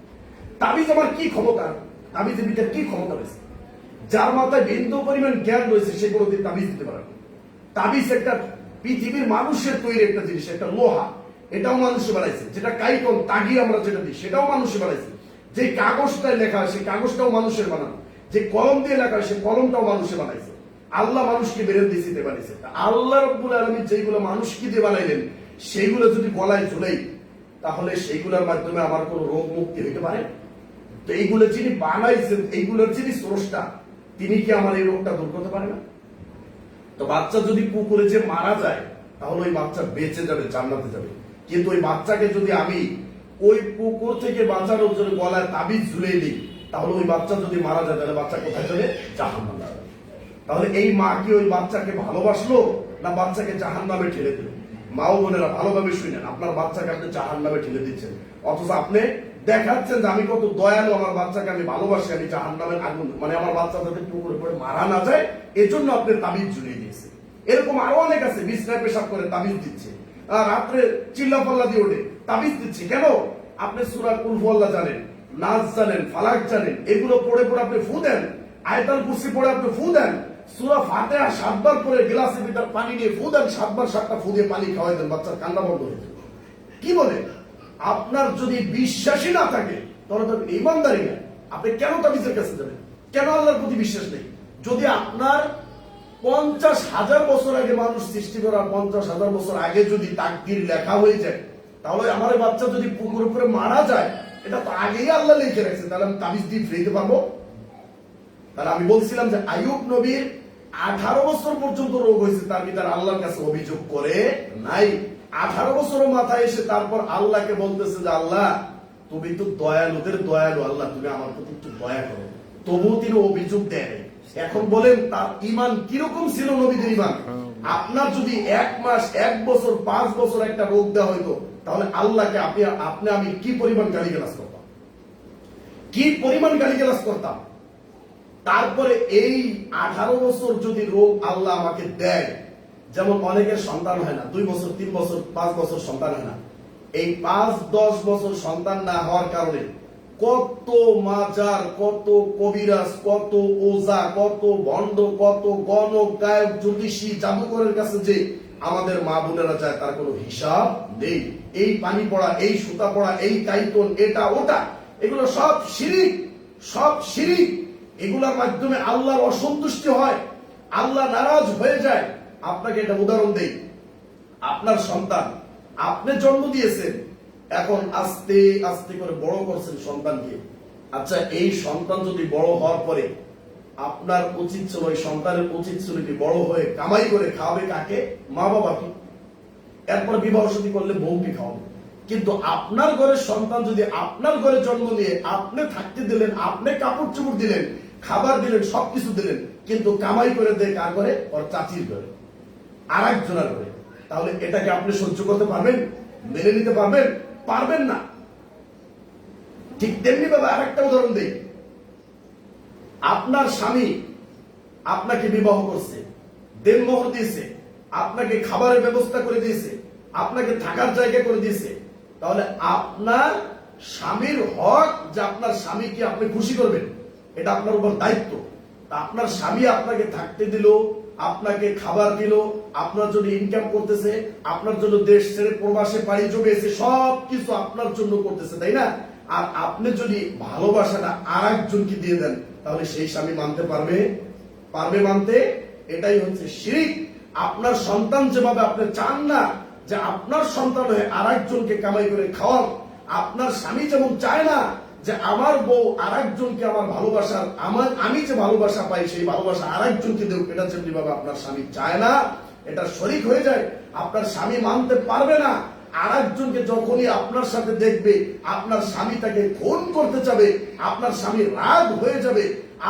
তাবিজ আমার কি ক্ষমতা? তাবিজের ভিতরে কি ক্ষমতা রয়েছে? যার মাথায় বিন্দু পরিমাণ জ্ঞান রয়েছে সে কোনোদিন তাবিজ দিতে পারে না। তাবিজ একটা পৃথিবীর মানুষের তৈরি একটা জিনিস, একটা লোহা, এটাও মানুষে বানাইছে। যেটা কাইকন তাগি আমরা যেটা দিই সেটাও মানুষে বানাইছে। যে কাগজটায় লেখা হয় সেই কাগজটাও মানুষের বানানো, যে কলম দিয়ে লেখা হয় সেই কলমটাও মানুষে বানাইছে। আল্লাহ মানুষকে বেরেন দিতে বানিয়েছে। আল্লাহ রাব্বুল আলামিন যেগুলো মানুষকে দিয়ে বানাইলেন সেইগুলো যদি গলায় ঝুলাই তাহলে সেইগুলোর মাধ্যমে আমার কোন রোগ মুক্তি হইতে পারে? তো এইগুলো যিনি বানাইছেন, এইগুলোর যিনি স্রষ্টা, তিনি কি আমার এই রোগটা দূর করতে পারে না? তো বাচ্চা যদি পুকুরে যে মারা যায় তাহলে ওই বাচ্চা বেঁচে যাবে, জান্নাতে যাবে। কিন্তু ওই বাচ্চাকে যদি আমি ওই পুকুর থেকে বাঁচানোর জন্য গলায় তাবিজ ঝুলিয়ে দিই তাহলে ওই বাচ্চা যদি মারা যায় তাহলে বাচ্চা কোথায় যাবে? জাহান্নামে যাবে। তাহলে এই মা কি ওই বাচ্চাকে ভালোবাসলো না বাচ্চাকে জাহান্নামে ঠেলে দিল? মা ও বোনেরা ভালোভাবে শুনেন, আপনার বাচ্চাকে আপনি জাহান্নামে ঠেলে দিচ্ছেন, অথচ আপনি দেখাচ্ছেন যে আমি কত দয়ালু, আমার বাচ্চাকে আমি ভালোবাসি, আমি জাহান্নামের আগুন, মানে আমার বাচ্চা যাতে পুকুরে পড়ে মারা না যায় এজন্য আপনি তাবিজ ঝুলিয়ে দিয়েছেন। এরকম আরো অনেক আছে, বিছনায় পেশাব করে তাবিজ দিচ্ছে, রাত্রে চিল্লাপাল্লা দিয়ে ওঠে তাবিজ দিচ্ছে। কেন? আপনি সূরা কুল হুয়াল্লাহ জানেন, নাস জানেন, ফালাক জানেন, এগুলো পড়ে পড়ে আপনি ফু দেন, আয়াতুল কুরসি পড়ে আপনি ফু দেন, সূরা ফাতিহা 7 বার পরে গ্লাসের ভিতর পানি নিয়ে ফু দেন, 7 বার 7টা ফু দিয়ে পানি খাওয়াই দেন, বাচ্চার কান্না বন্ধ হয়ে যাবে। কি বলে? আপনার যদি বিশ্বাসই না থাকে তাহলে তো ইমানদারি না। আপনি কেন তাবিজের কাছে যাবেন? কেন আল্লাহর প্রতি বিশ্বাস নেই? যদি আপনার 50,000 বছর আগে মানুষ সৃষ্টি করা, 50,000 বছর আগে যদি তাকদীর লেখা হয়ে যায় তাহলে আমার বাচ্চা যদি পুকুর উপরে মারা যায় এটা তো আগেই আল্লাহ লিখে রাখছেন, তাহলে আমি তাবিজ দিয়ে ফিরাইতে পারবো? তাহলে আমি বলছিলাম যে আইয়ুব নবীর 18 বছর পর্যন্ত রোগ হয়েছে, তার ভিতরে আল্লাহর কাছে অভিযোগ করে নাই। 18 বছর মাথায় এসে তারপর আল্লাহকে বলতেছে যে আল্লাহ তুমি তো দয়ালুদের দয়ালু, আল্লাহ তুমি আমার প্রতি একটু দয়া করো, তবুও তিনি অভিযোগ দেয়। এখন বলেন তার ইমান কিরকম ছিল? নবীদের ইমান। আপনার যদি 1 মাস, 1 বছর, 5 বছর একটা রোগ দেওয়া হইতো তাহলে আল্লাহকে আপনি আমি কি পরিমাণ গালিগালাজ করতাম, কি পরিমাণ গালিগালাজ করতাম। তারপরে এই 18 বছর যদি রোগ আল্লাহ আমাকে দেয়, যেমন অনেকের সন্তান হয় না, 2 বছর, 3 বছর, 5 বছর সন্তান হয় না, এই 5-10 বছর সন্তান না হওয়ার কারণে কত মাজার, কত কবিরাজ, কত ওজা, কত ভণ্ড, কত গণক, গায়ক, জ্যোতিষী, জাদুকরের কাছে যে আমাদের মা বোনেরা যায় তার কোনো হিসাব নেই। এই পানি পড়া, এই সুতা পড়া, এই কাইতন, এটা ওটা, এগুলো সব শিরিক, সব শিরিক। এগুলোর মাধ্যমে আল্লাহর অসন্তুষ্টি হয়, আল্লাহ নারাজ হয়ে যায়। আপনাকে একটা উদাহরণ দেই, আপনার সন্তান, আপনি জন্ম দিয়েছেন, এখন আস্তে আস্তে করে বড় করছেন সন্তানকে। আচ্ছা এই সন্তান যদি বড় হওয়ার পরে আপনার উচিত ছিল, ওই সন্তানের উচিত ছিল কি বড় হয়ে কামাই করে খাওয়াবে কাকে? মা বাবাকে। এরপর বিবাহ শাদী করলে বউকে খাওয়াবে। কিন্তু আপনার ঘরের সন্তান যদি আপনার ঘরে জন্ম নিয়ে আপনি থাকতে দিলেন, আপনি কাপড় চোপড় দিলেন, খাবার দিলেন, সবকিছু দিলেন, কিন্তু কামাই করে দেয় কার করে? ওর চাচির করে, আর একজনের করে। তাহলে এটাকে আপনি সহ্য করতে পারবেন? মেনে নিতে পারবেন? পারবেন না। ঠিক তেমনি ভাবে আরেকটা উদাহরণ দেই। আপনার স্বামী আপনাকে বিবাহ করছে, দেনমোহর দিয়েছে, আপনাকে খাবারের ব্যবস্থা করে দিয়েছে, আপনাকে থাকার জায়গা করে দিয়েছে। তাহলে আপনার স্বামীর হক যে আপনার স্বামীকে আপনি খুশি করবেন, এটা আপনার উপর দায়িত্ব। তা আপনার স্বামী আপনাকে থাকতে দিল, আপনাকে খাবার দিল, আপনার জন্য ইনকাম করতেছে, আপনার জন্য দেশ ছেড়ে প্রবাসে পাড়ি জমিয়েছে, সবকিছু আপনার জন্য করতেছে, তাই না? আর আপনি যদি ভালোবাসাটা আর একজনকে দিয়ে দেন, তাহলে সেই স্বামী মানতে পারবে? পারবে মানতে? এটাই হচ্ছে শিরক। আপনার সন্তান যেভাবে আপনি চান না যে আপনার সন্তান হয়ে আর একজনকে কামাই করে খাওয়ান, আপনার স্বামী যেমন চায় না যে আমার বউ আর একজনকে আমার ভালোবাসার আমি যে ভালোবাসা পাই সেই ভালোবাসা আর একজনকে দেব, এটা যেমনি ভাবে আপনার স্বামী চায় না, এটা শরিক হয়ে যায়। আপনার স্বামী মানতে পারবে না। আর একজনকে যখনই আপনার সাথে দেখবে, আপনার স্বামী তাকে খুন করতে চাবে, আপনার স্বামী রাগ হয়ে যাবে।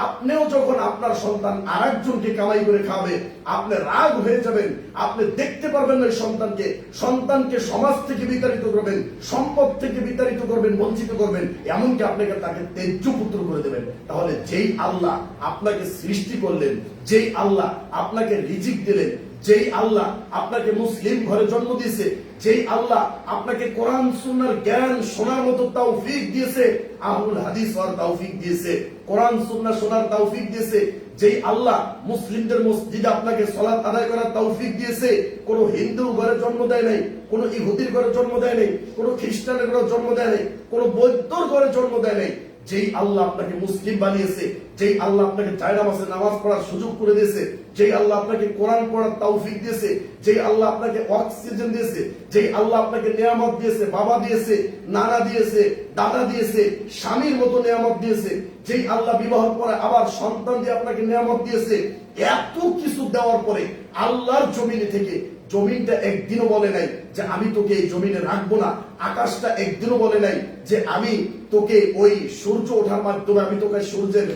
আপনিও যখন আপনার সন্তান আর একজনকে কামাই করে খাবে, আপনি রাগ হয়ে যাবেন, আপনি দেখতে পারবেন না সন্তানকে। সন্তানকে সমাজ থেকে বিতাড়িত করবেন, সম্পদ থেকে বিতাড়িত করবেন, বঞ্চিত করবেন, এমনকি আপনাকে তাকে তেজ্য পুত্র করে দেবেন। তাহলে যেই আল্লাহ আপনাকে সৃষ্টি করলেন, যেই আল্লাহ আপনাকে রিজিক দিলেন, যেই আল্লাহ আপনাকে মুসলিম ঘরে জন্ম দিয়েছে, যেই আল্লাহ আপনাকে কোরআন সুন্নাহর জ্ঞান শোনার মতো তৌফিক দিয়েছে, আহলুল হাদিস হওয়ার তৌফিক দিয়েছে, কোরআন সুন্নাহ শোনার তৌফিক দিয়েছে, যেই আল্লাহ মুসলিমদের মসজিদে আপনাকে সালাত আদায় করার তৌফিক দিয়েছে, কোন হিন্দু ঘরে জন্ম দেয় নাই, কোন ইহুদির ঘরে জন্ম দেয় নাই, কোন খ্রিস্টানের ঘরে জন্ম দেয় নাই, কোন বৌদ্ধর ঘরে জন্ম দেয় নাই। যেই আল্লাহ আপনাকে মুসলিম বানিয়েছে, যেই আল্লাহ আপনাকে জায়নামাজে নামাজ পড়ার সুযোগ করে দিয়েছে, যেই আল্লাহ আপনাকে কোরআন পড়ার তৌফিক দিয়েছে, যেই আল্লাহ আপনাকে অক্সিজেন দিয়েছে, যেই আল্লাহ আপনাকে নিয়ামত দিয়েছে, বাবা দিয়েছে, নানা দিয়েছে, দাদা দিয়েছে, স্বামীর মতো নিয়ামত দিয়েছে, যেই আল্লাহ বিবাহ পরে আবার সন্তান দিয়ে আপনাকে নিয়ামত দিয়েছে, এত কিছু দেওয়ার পরে আল্লাহর জমিনে থেকে জমিনটা একদিনও বলে নাই যে আমি তোকে এই জমিনে রাখবো না, আকাশটা একদিনও বলে নাই যে আমি তোকে ওই সূর্য ওঠার মাধ্যমে আমি তোকে সূর্যের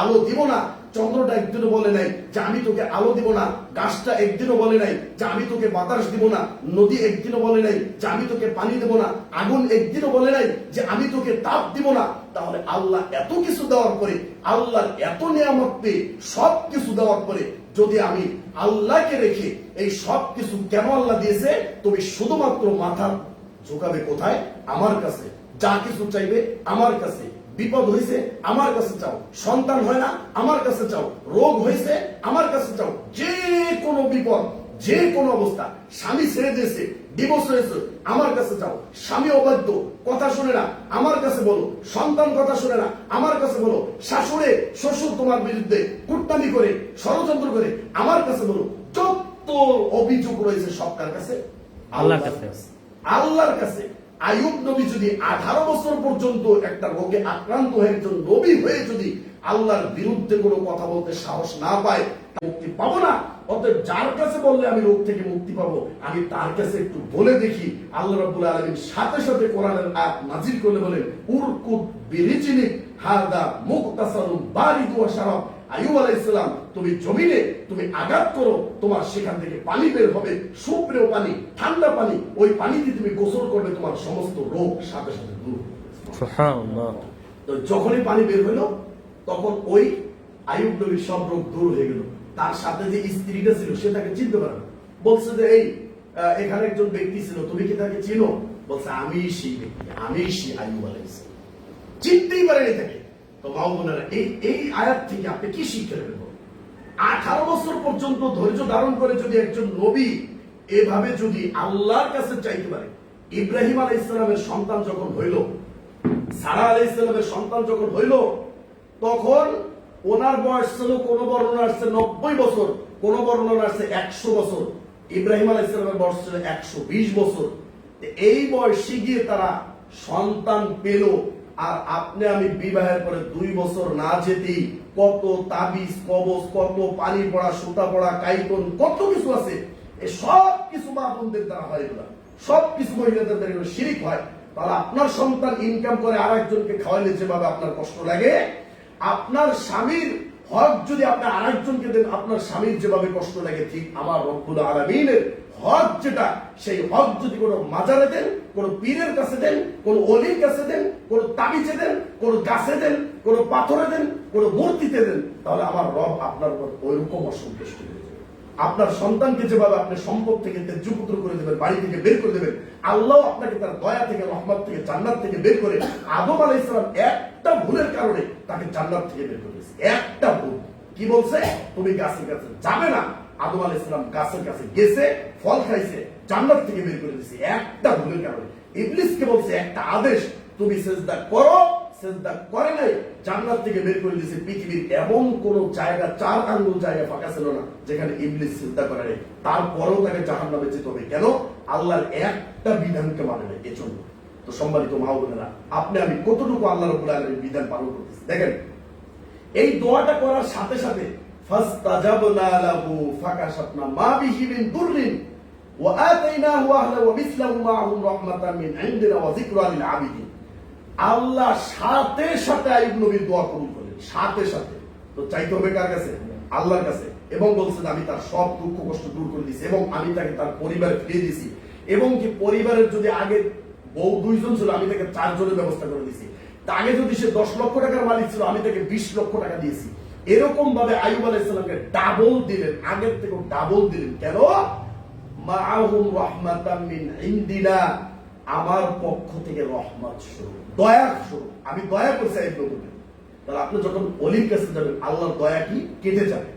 আলো দিব না, চন্দ্রটা একদিনও বলে নাই যে আমি তোকে আলো দিব না, গাছটা একদিনও বলে নাই যে আমি তোকে বাতাস দিব না, নদী একদিনও বলে নাই যে আমি তোকে পানি দেব না, আগুন একদিনও বলে নাই যে আমি তোকে তাপ দিব না। তাহলে আল্লাহ এত কিছু দেওয়ার পরে, আল্লাহর এত নিয়ামত পেয়ে, সব কিছু দেওয়ার পরে যদি আমি আল্লাহকে রেখে এই সব কিছু কেন আল্লাহ দিয়েছে, তুমি শুধুমাত্র মাথা ঝুঁকাবে কোথায়? আমার কাছে। যা কিছু চাইবে আমার কাছে। বিপদ হয়েছে আমার কাছে চাও, সন্তান হয় না আমার কাছে চাও, রোগ হয়েছে আমার কাছে চাও, যে কোনো বিপদ, যে কোনো অবস্থা, স্বামী ছেড়ে দিয়েছে, ডিভোর্স হয়েছে আমার কাছে চাও, স্বামী অবাধ্য, কথা শুনে না আমার কাছে বলো, সন্তান কথা শুনে না আমার কাছে বলো, শাশুড়ে শ্বশুর তোমার বিরুদ্ধে কুটনামি করে ষড়যন্ত্র করে আমার কাছে বলো, যত অভিযোগ রয়েছে সব কার কাছে? আল্লাহর কাছে। আল্লাহর কাছে। আইয়ুব নবী যদি 18 বছর পর্যন্ত একটা রোগে আক্রান্ত হয়ে একজন নবী হয়ে যদি আল্লাহর বিরুদ্ধে কোনো কথা বলতে সাহস না পায়, মুক্তি পাবো না। অতএব যার কাছে বললে আমি রোগ থেকে মুক্তি পাবো, আমি তার কাছে একটু বলে দেখি। আল্লাহ রাব্বুল আলামিন সাথে সাথে কোরআনের আয়াত নাযিল করলে বলেন, উরকুদ বিরিজলি হাদা মুগতাসালুম বারিদু ওয়া শারাব। আইয়ুব আলাইহিস সালাম, তুমি জমিনে তুমি আঘাত করো, তোমার সেখান থেকে পানি বের হবে, সুপ্রিয় পানি, ঠান্ডা পানি, ওই পানি দিয়ে তুমি গোসল করবে, তোমার সমস্ত রোগ সাথে সাথে দূর হবে। সুবহানাল্লাহ। তো যখনই পানি বের হলো, তখন ওই আইয়ুব নবীর সব রোগ দূর হয়ে গেল। তার সাথে যে স্ত্রীটা ছিল সে তাকে চিনতে পারে না, বলছে যে এই এখানে একজন ব্যক্তি ছিল, তুমি কি তাকে চিনো? বলছে আমি সেই ব্যক্তি, আমি সেই আইয়ুব আলাইহিস সালাম। চিনতেই পারেনি তাকে। তো মা বোনেরা, এই আয়াত থেকে আপনি কি শিক্ষা নেবেন? 18 বছর পর্যন্ত ধৈর্য ধারণ করে যদি একজন নবী এভাবে যদি আল্লাহর কাছে চাইতে পারে, ইব্রাহিম আলাইহিস সালামের সন্তান যখন হইল, সারা আলাইহিস সালামের সন্তান যখন হইল, তখন ওনার বয়স ছিল, কোন বর্ণনা আসছে 90 বছর, কোন বর্ণনা আসছে 100 বছর। ইব্রাহিম আলাইহিস সালামের বয়স ছিল 120 বছর। এই বয়সে গিয়ে তারা সন্তান পেল। আর আপনি আমি বিবাহের পরে 2 বছর না যেতেই কত তাবিজ কবজ, কত পানি পড়া, সুতা পড়া, কাইতন, কত কিছু আছে। এই সব কিছু মা বোনদের দ্বারা হয়, এগুলা সব কিছু মহিলাদের দ্বারা শিরিক হয়। তাহলে আপনার সন্তান ইনকাম করে আর একজনকে খাওয়াইলে যেভাবে আপনার কষ্ট লাগে, আপনার স্বামীর হক যদি আপনি আরেকজনকে দেন, আপনার স্বামীর যেভাবে কষ্ট লাগে, ঠিক আমার রব্বুল আলামিনের হক যেটা, সেই হক যদি কোনো মাজারে দেন, কোন পীরের কাছে দেন, কোন অলির কাছে দেন, কোন তাবিজে দেন, কোন গাছে দেন, কোন পাথরে দেন, কোন মূর্তিতে দেন, তাহলে আমার রব আপনার উপর ওইরকম অসন্তুষ্ট হয়ে যাবে। আপনার সন্তানকে যেভাবে আপনি সম্পদ থেকে ত্যায্যপুত্র করে দেবেন, বাড়ি থেকে বের করে দেবেন, আল্লাহ আপনাকে তার দয়া থেকে, রহমত থেকে, জান্নাত থেকে বের করে, আদম আলাইহিস সালাম একটা ভুলের কারণে তাকে জান্নাত থেকে বের করে দিয়েছে। একটা ভুল, কি বলছে? তুমি গাছের কাছে যাবে না। আদম আলাইহিস সালাম গাছের কাছে গেছে, ফল খাইছে, জান্নাত থেকে বের করে দিয়েছে একটা ভুলের কারণে। ইবলিসকে বলছে একটা আদেশ, তুমি সিজদা করো, সিজদা করে নাই, জান্নাত থেকে বের করে দিয়েছে। পৃথিবীর এমন কোন জায়গা, 4 আঙ্গুল জায়গা ফাঁকা ছিল না যেখানে ইবলিস সিজদা করে নাই। তারপরেও তাকে জাহান্নামে যেতে হবে। কেন? আল্লাহর একটা বিধানকে মানে নাই, এজন্য। তো সম্মানিত মা বোনেরা, আপনি আমি কতটুকু আল্লাহ রাব্বুল আলামিনের বিধান পালন করতেছি দেখেন। এই দোয়াটা করার সাথে সাথে ফাস্তাজাবনা লাহু ফাকাশাফনা মা বিহি মিন দুররিন ওয়া আতাইনাহু আহলা ওয়া মিসলাহু মাআহুম রাহমাতাম মিন ইনদিনা ওয়া যিকরা লিল আবিদিন। আল্লাহ সাথে সাথে আইয়ুব নবীর দোয়া কবুল করলেন, সাথে সাথে। তো চাইতে হবে কার কাছে? আল্লাহর কাছে। এবং বলছেন আমি তার সব দুঃখ কষ্ট দূর করে দিয়েছি এবং আমি তাকে তার পরিবারে ফিরিয়ে দিয়েছি। এবং কি পরিবারের যদি আগে বউ 2 জন ছিল, আমি তাকে 4 জনের ব্যবস্থা করে দিয়েছি। আগে যদি সে 10 লক্ষ টাকার মালিক ছিল, আমি তাকে 20 লক্ষ টাকা দিয়েছি। এরকম ভাবে আইয়ুব আলাইহিস সালামকে ডাবল দিলেন, আগের থেকে ডাবল দিলেন। কেন? মাআহুম রাহমাতাম মিন ইনদিনা, আমার পক্ষ থেকে রহমত স্বরূপ, দয়া স্বরূপ, আমি দয়া করছি আইয়ুব নবীকে। তাহলে আপনি যখন ওলির কাছে যাবেন, আল্লাহর দয়া কি কেটে যাবে।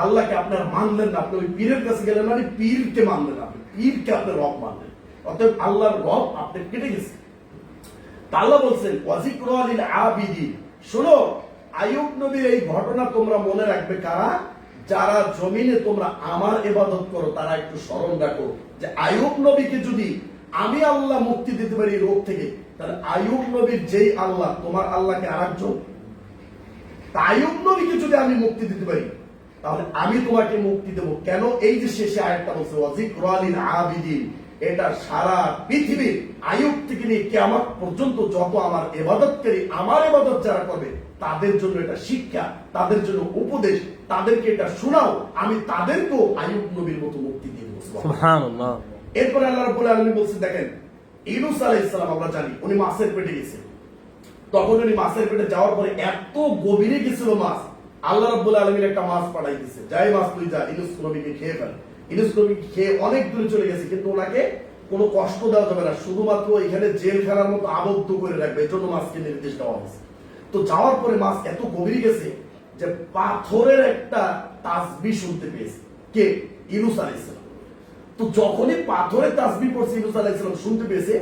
আল্লাহকে আপনার মানলেন না, আপনি ওই পীরের কাছে গেলেন, মানে পীরকে মানলেন, আপনি পীরকে আপনি রব মানলেন, অতএব আল্লাহর রব আপনি কেটে গেছে। আল্লাহ বলছেন ওয়াজিকরা লিল আবিদিন। শোনো, আইয়ুব নবীর এই ঘটনা তোমরা মনে রাখবে কারা? যারা জমিনে তোমরা আমার ইবাদত করো, তারা একটু স্মরণ রাখো যে আইয়ুব নবীকে যদি আমি আল্লাহ মুক্তি দিতে পারি রোগ থেকে, তাহলে আইয়ুব নবীর যেই আল্লাহ, তোমার আল্লাহকে আরেকজন। আইয়ুব নবীকে যদি আমি মুক্তি দিতে পারি, তাহলে আমি তোমাকে মুক্তি দেব। কেন? এই যে শেষে আয়াতটা বলছে ওয়াজিকরা লিল আবিদিন, এটা সারা পৃথিবীর আইয়ুব থেকে নিয়ে কিয়ামত পর্যন্ত যত আমার ইবাদতকারী, আমার ইবাদত যারা করবে, তাদের জন্য এটা শিক্ষা, তাদের জন্য উপদেশ, তাদেরকে এটা শোনাও, আমি তাদেরকেও আইয়ুব নবীর মতো মুক্তি দিয়ে দেব। সুবহানাল্লাহ। এরপরে আল্লাহ রাব্বুল আলামিন বলছেন, দেখেন ইউনূস আলাইহিস সালাম আমরা জানি উনি মাছের পেটে গেছেন। তখন উনি মাছের পেটে যাওয়ার পরে এত গভীরে গেছিল মাছ, আল্লাহ রাব্বুল আলামিন একটা মাছ পাঠাই দিয়েছে, যাই মাছ তুই যা ইউনূস নবীকে খেয়ে ফেল। ইউনূস নবী খেয়ে অনেক দূরে চলে গেছে, কিন্তু ওনাকে কোনো কষ্ট দেওয়া যাবে না, শুধুমাত্র এখানে জেলখানার মতো আবদ্ধ করে রাখবে, এই জন্য মাছকে নির্দেশ দেওয়া হয়েছে। তো যাওয়ার পরে মাছ এত গভীরে গেছে যে পাথরের একটা তাসবিহ শুনতে পেয়েছে। কে? ইউনূস আলাইহিস সালাম। তো যখনই পাথরের তাসবিহ পড়ছে ইউনূস আলাইহিস সালাম শুনতে পেয়েছে,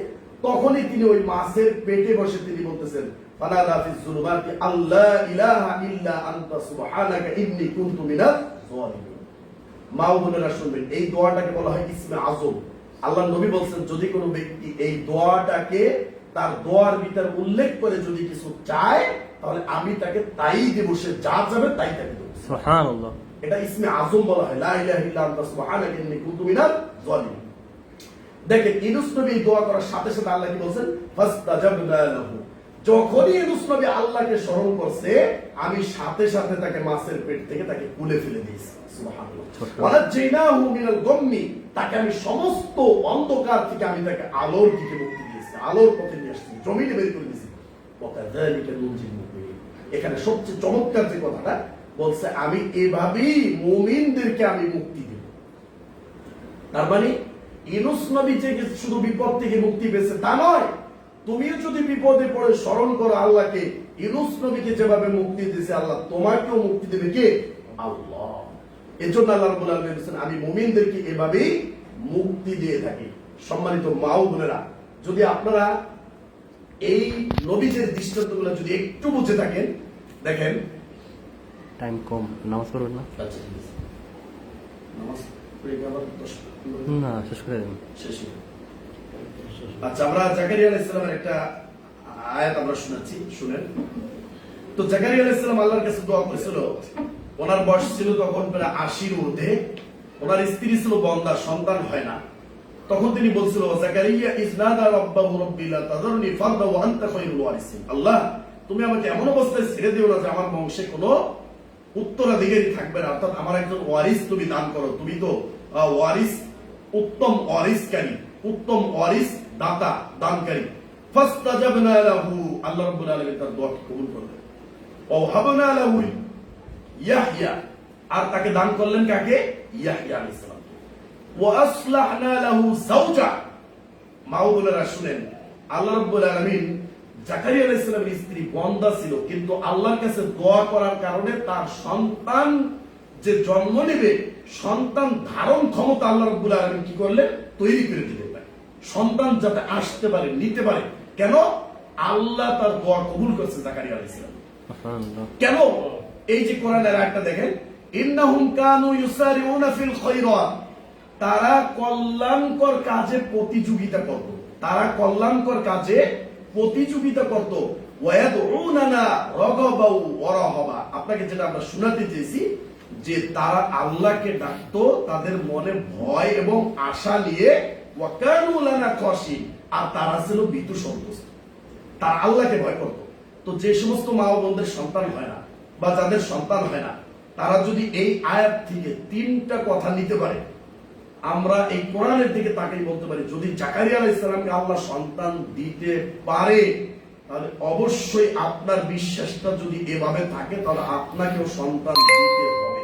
তখনই তিনি ওই মাছের পেটে বসে তিনি বলতেছেন ফানাদা ফিজ যুলুমাতি আল্লা ইলাহা ইল্লা আনতা সুবহানাকা ইন্নী কুনতু মিনাজ যালিমিন। মা ও বোনেরা শুনবেন, এই দোয়াটাকে বলা হয় ইসমে আযম। আল্লাহ নবী বলছেন যদি কোনো ব্যক্তি এই দোয়াটাকে তার দোয়ার ভিতর উল্লেখ করে যদি কিছু চায়, তাহলে আমি তাকে তাই দেব, সে যা যাবে তাই তাকে দেব। সুবহানাল্লাহ। এটা ইসমে আযম বলা হয়, লা ইলাহা ইল্লা আনতা সুবহানাকা ইন্নী কুনতু মিনাজ যালিমিন। দেখেন ইউনূস নবী এই দোয়া করার সাথে সাথে আল্লাহ কি বলছেন? ফাস্তাজাবনা লাহু। যখনই ইউনূস নবী আল্লাহকে স্মরণ করছে, আমি সাথে সাথে তাকে মাছের পেট থেকে তাকে কুলে ফেলে দিয়েছি। সুবহানাল্লাহ। ওয়ানাজ্জাইনাহু মিনাল গাম্মি, তাকে আমি সমস্ত অন্ধকার থেকে আমি তাকে আলোর দিকে মুক্তি দিয়েছি, আলোর পথে নিয়ে আসছি, জমিনে বের করে দিয়েছি। ওয়াকাযালিকা নুনজিল মুমিনিন। এখানে সবচেয়ে চমৎকার যে কথাটা বলছে, আমি এভাবেই মুমিনদেরকে আমি মুক্তি দেব। তার মানে ইউনূস নবী যে শুধু বিপদ থেকে মুক্তি পেয়েছে তা নয়, তুমিও যদি বিপদে পড়ে স্মরণ করো আল্লাহকে, ইউনূস নবীকে যেভাবে মুক্তি দিয়েছে আল্লাহ তোমাকেও মুক্তি দেবে। কে? আল্লাহ। এজন্য আল্লাহ রাব্বুল আলামিন বলেন আমি মুমিনদেরকে এভাবেই মুক্তি দিয়ে থাকি। সম্মানিত মা ও বোনেরা, যদি আপনারা এই নবীদের দৃষ্টান্তগুলো যদি একটু বুঝে থাকেন, দেখেন টাইম কম, নামাজ পড়বেন না? আচ্ছা ঠিক আছে, নামাজ পড়ে আবার 10 না, শেষ করে দেন। শেষ। আচ্ছা, আমরা জাকারিয়া আলাইহিস সালামের একটা আয়াত আমরা শোনাচ্ছি, শুনেন। তো জাকারিয়া আলাইহিস সালাম আল্লাহর কাছে দোয়া করেছিল, ওনার বয়স ছিল তখন প্রায় 80-র ঊর্ধ্বে, ওনার স্ত্রী ছিল বন্দা, সন্তান হয় না। তখন তিনি বলছিল জাকারিয়া ইজনাদা রাব্বাহু রাব্বি লা তাযরনি ফারদা ওয়া আনতা খায়রুল ওয়ারিসিন। আল্লাহ, তুমি আমাকে এমন অবস্থায় ছেড়ে দিও না যে আমার বংশে কোনো উত্তরাধিকারী থাকবে না, অর্থাৎ আমার একজন ওয়ারিস তুমি দান করো। তুমি তো ওয়ারিস, উত্তম ওয়ারিসকারী, উত্তম ওয়ারিস দাতা, দানকারী। ফাস্তাজাবনা লাহু, আল্লাহ রাব্বুল আলামিন তার দোয়া কবুল করলেন। ওয়া হাবনা লাহু ইয়াহইয়া, আর তাকে দান করলেন কাকে? ইয়াহইয়া আলাইহিস সালাম। ওয়া আসলাহনা লাহু যাওজা, মাও বোনেরা শুনেন, আল্লাহ রাব্বুল আলামিন জাকারিয়া আলাইহিস সালামের স্ত্রী বন্দা ছিল, কিন্তু আল্লাহর কাছে দোয়া করার কারণে তার সন্তান যে জন্ম নেবে, সন্তান ধারণ ক্ষমতা আল্লাহ রাব্বুল আলামিন কি করলেন? তৈরি করে দিলেন। সন্তান যাতে আসতে পারে, নিতে পারে। কেন? আল্লাহ তার দোয়া কবুল করছে জাকারিয়া আলাইহিস সালাম। কেন? এই যে কোরআনের আয়াতটা দেখেন, ইন্নাহুম কানু ইউসারিউনা ফিল খায়রাত, তারা কল্যাণকর কাজে প্রতিযোগিতা করত, তারা কল্যাণকর কাজে প্রতিযোগিতা করত। ওয়ায়াদউনানা রাগাবাউ ওয়া রাহাবা, আপনাকে যেটা আমরা শোনাতে চেয়েছি যে তারা আল্লাহকে ডাকতো তাদের মনে ভয় এবং আশা নিয়ে। ওয়া কানু লানা খাশিন, আর তারা ছিল ভীতু সন্তুষ্ট, তারা আল্লাহকে ভয় করত। তো যে সমস্ত মা ও বোনদের সন্তান হয় না বা যাদের সন্তান হয় না, তারা যদি এই আয়াত থেকে 3টা কথা নিতে পারে, আমরা এই কোরআনের দিকে তাকিয়ে বলতে পারি, যদি জাকারিয়া আলাইহিস সালামকে আল্লাহ সন্তান দিতে পারে, তাহলে অবশ্যই আপনার বিশ্বাসটা যদি এভাবে থাকে, তাহলে আপনাকেও সন্তান দিতে হবে।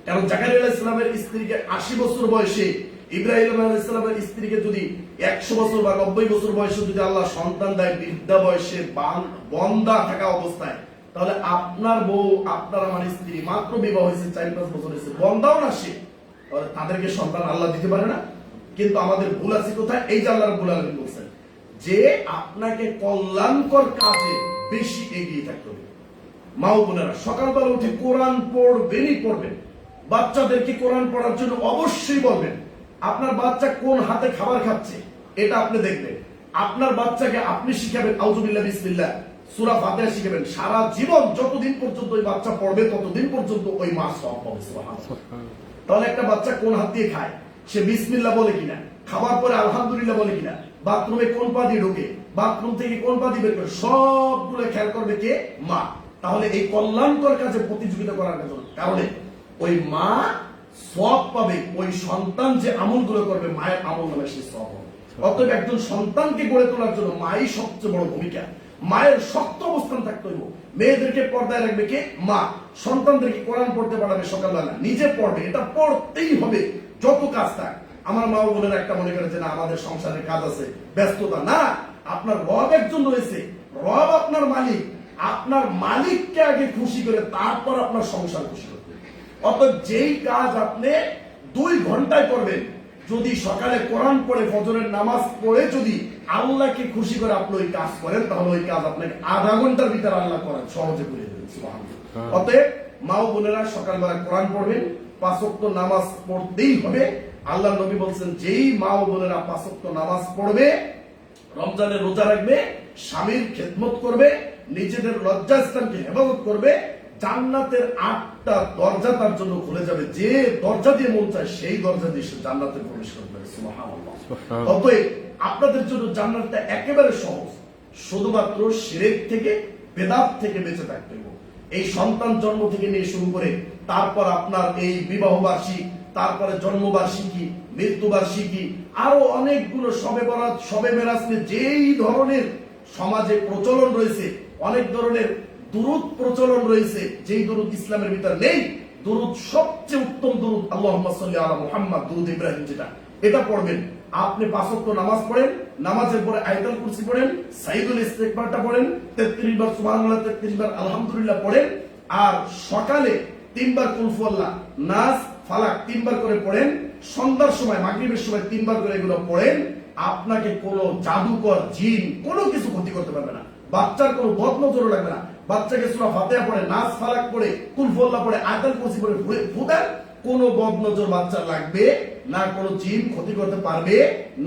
কারণ জাকারিয়া আলাইহিস সালামের স্ত্রীকে 80 বছর বয়সে, ইব্রাহিম আলাইহিস সালামের স্ত্রীকে যদি 100 বছর বা 90 বছর বয়সে যদি আল্লাহ সন্তান দেয়, বৃদ্ধা বয়সে বন্দা থাকা অবস্থায়, তাহলে আপনার বউ, আপনার আমার স্ত্রী মাত্র বিবাহ হয়েছে 4-5 বছর হয়েছে, বন্দাও না সে, তাহলে তাদেরকে সন্তান আল্লাহ দিতে পারে না? কিন্তু আমাদের ভুল আছে কোথায়? এই যে আল্লাহ রাব্বুল আলামিন বলছেন যে আপনাকে কল্যাণকর কাজে বেশি এগিয়ে থাকতে হবে। মা ও বোনেরা, সকালবেলা উঠে কোরআন পড়বেনই পড়বেন। বাচ্চাদেরকে কোরআন পড়ার জন্য অবশ্যই বলবেন। আপনার বাচ্চা কোন হাতে খাবার খাচ্ছে এটা আপনি দেখবেন। আপনার বাচ্চাকে আপনি শিখাবেন আউযুবিল্লাহ বিসমিল্লাহ, সূরা ফাতিহা শিখাবেন। সারা জীবন যতদিন পর্যন্ত ওই বাচ্চা পড়বে, ততদিন পর্যন্ত ওই মা সওয়াব পাবে। সুবহানাল্লাহ। তাহলে একটা বাচ্চা কোন হাত দিয়ে খায়, সে বিসমিল্লাহ বলে কিনা, খাবার পরে আলহামদুলিল্লাহ বলে কিনা, বাথরুমে কোন পা দিয়ে ঢোকে, বাথরুম থেকে কোন পা দিয়ে বের করে, সবগুলো খেয়াল করবে কে? মা। তাহলে এই কল্যাণকর কাজে প্রতিযোগিতা করার কারণে ওই মা সওয়াব পাবে, ওই সন্তান যে আমলগুলো করবে মায়ের আমল নামে সে সওয়াব হবে। অতএব একজন সন্তানকে গড়ে তোলার জন্য মাই সবচেয়ে বড় ভূমিকা। মায়ের শক্ত অবস্থান থাকতে হইব। মেয়েদেরকে পর্দায় রাখবে কে? মা। সন্তানদেরকে কোরআন পড়তে পাঠাবে সকালবেলা, নিজে পড়বে, এটা পড়তেই হবে যত কাজ থাক। আমার মা বোনেরা একটা মনে করে যে না আমাদের সংসারের কাজ আছে, ব্যস্ততা না। আপনার রব একজন রয়েছে, রব আপনার মালিক। আপনার মালিককে আগে খুশি করে তারপর আপনার সংসার খুশি করবে। অতএব যেই কাজ আপনি 2 ঘন্টায় করবেন, যদি সকালে কোরআন পড়ে ফজরের নামাজ পড়ে যদি আল্লাহকে খুশি করে আপনি ওই কাজ করেন, তাহলে ওই কাজ আপনাকে আধা ঘন্টার ভিতরে আল্লাহ করেন সহজে করে দেবেন। সুবহানাল্লাহ। অতএব মা ও বোনেরা সকালবেলা কোরআন পড়বেন, 5 ওয়াক্ত নামাজ পড়তেই হবে। আল্লাহ নবী বলছেন যেই মা ও বোনেরা 5 ওয়াক্ত নামাজ পড়বে, রমজানের রোজা রাখবে, স্বামীর খেদমত করবে, নিজেদের লজ্জাস্থানকে হেফাজত করবে, জান্নাতের 8টা দরজা তার জন্য খুলে যাবে। যে দরজা দিয়ে মন চায় সেই দরজা দিয়ে সে জান্নাতে প্রবেশ করবে। সুবহানাল্লাহ। অতএব আপনাদের জন্য জান্নাতটা একেবারে সহজ, শুধুমাত্র শিরক থেকে, বেদাত থেকে বেঁচে থাকতে হবে। এই সন্তান জন্ম থেকে নিয়ে শুরু করে তারপর আপনার এই বিবাহ বার্ষিক, তারপরে জন্মবার্ষিকী, মৃত্যুবার্ষিকী, আরো অনেকগুলো শবে বরাত, শবে মেরাজ, যেই ধরনের সমাজে প্রচলন রয়েছে, অনেক ধরনের দুরূদ প্রচলন রয়েছে, যেই দুরূদ ইসলামের ভিতর নেই। দুরূদ সবচেয়ে উত্তম দুরূদ আল্লাহুম্মা সাল্লি আলা মুহাম্মাদ, দুরূদ ইব্রাহিম, যেটা এটা পড়বেন। আপনি 5 ওয়াক্ত নামাজ পড়েন, নামাজের পরে আয়াতুল কুরসি পড়েন, সাইয়্যিদুল ইস্তিগফারটা পড়েন, 33 বার সুবহানাল্লাহ, 33 বার আলহামদুলিল্লাহ পড়েন, আর সকালে 3 বার কুল হুয়াল্লাহ, নাস, ফালাক 3 বার করে পড়েন, সন্ধ্যার সময়, মাগরিবের সময় 3 বার করে এগুলো পড়েন। আপনাকে কোনো জাদুকর, জিন কোনো কিছু ক্ষতি করতে পারবে না। বাচ্চার কোনো বদনজর লাগবে না। বাচ্চাকে সূরা ফাতিহা পড়ে, নাস, ফালাক পড়ে, কুল হুয়াল্লাহ পড়ে, আয়াতুল কুরসি পড়ে ফুটান, কোনো বদনজর বাচ্চা লাগবে না, কোনো জিন ক্ষতি করতে পারবে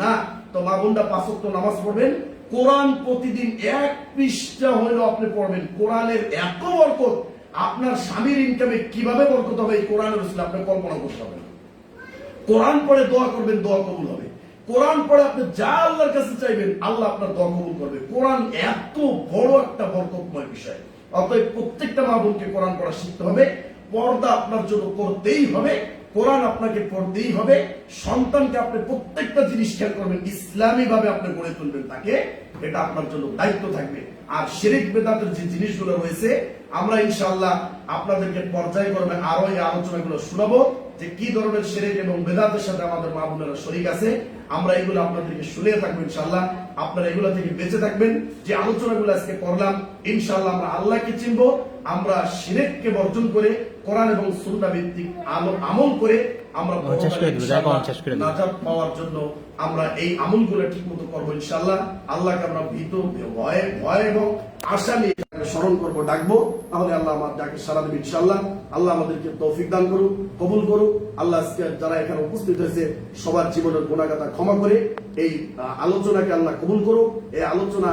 না। তো মা বোনরা 5 ওয়াক্ত নামাজ পড়বেন, কোরআন প্রতিদিন 1 পৃষ্ঠা হলেও আপনি পড়বেন। কোরআনের এত বরকত, আপনার স্বামীর ইনকামে কিভাবে বরকত হবে এই কোরআনের উসিলায় আপনি কল্পনা করতে পারবেন। কোরআন পড়ে দোয়া করবেন, দোয়া কবুল হবে। কোরআন পড়ে আপনি যা আল্লাহর কাছে চাইবেন আল্লাহ আপনার দোয়া কবুল করবে। কোরআন এত বড় একটা বরকতময় বিষয়, অতএব প্রত্যেকটা মা বোনকে কোরআন পড়া শিখতে হবে। পর্দা আপনার জন্য করতেই হবে, কোরআন আপনাকে পড়তেই হবে। সন্তানকে আপনি প্রত্যেকটা জিনিস খেয়াল করবেন, ইসলামী ভাবে আপনি গড়ে তুলবেন তাকে, এটা আপনার জন্য দায়িত্ব থাকবে। আর শিরক বেদাতের যে জিনিসগুলো রয়েছে আমরা ইনশাআল্লাহ আপনাদেরকে পর্যায়ক্রমে আরো এই আলোচনাগুলো শোনাবো, যে কি ধরনের শিরক এবং বেদাতের সাথে আমাদের মা বোনেরা শরীক আছে। আমরা এগুলো আপনাদেরকে শুনিয়ে থাকবো ইনশাআল্লাহ, আপনারা এগুলো থেকে বেঁচে থাকবেন। যে আলোচনাগুলো আজকে করলাম ইনশাআল্লাহ আমরা আল্লাহকে চিনবো, আমরা শিরককে বর্জন করে কোরআন এবং সুন্নাহ ভিত্তিক আমল করে আমরা নাজাত পাওয়ার জন্য আমরা এই আমলগুলো ঠিকমতো করবো ইনশাআল্লাহ। আল্লাহকে আমরা ভীত ভয় এবং আশা নিয়ে স্মরণ করবো, ডাকবো, তাহলে আল্লাহ আমার ডাকে সাড়া দেবে ইনশাআল্লাহ। আল্লাহ আমাদেরকে তৌফিক দান করুক, কবুল করুক। আল্লাহ আজকে যারা এখানে উপস্থিত হয়েছে সবার জীবনের গুনাহগাতা ক্ষমা করে এই আলোচনাকে আল্লাহ কবুল করুক। এই আলোচনা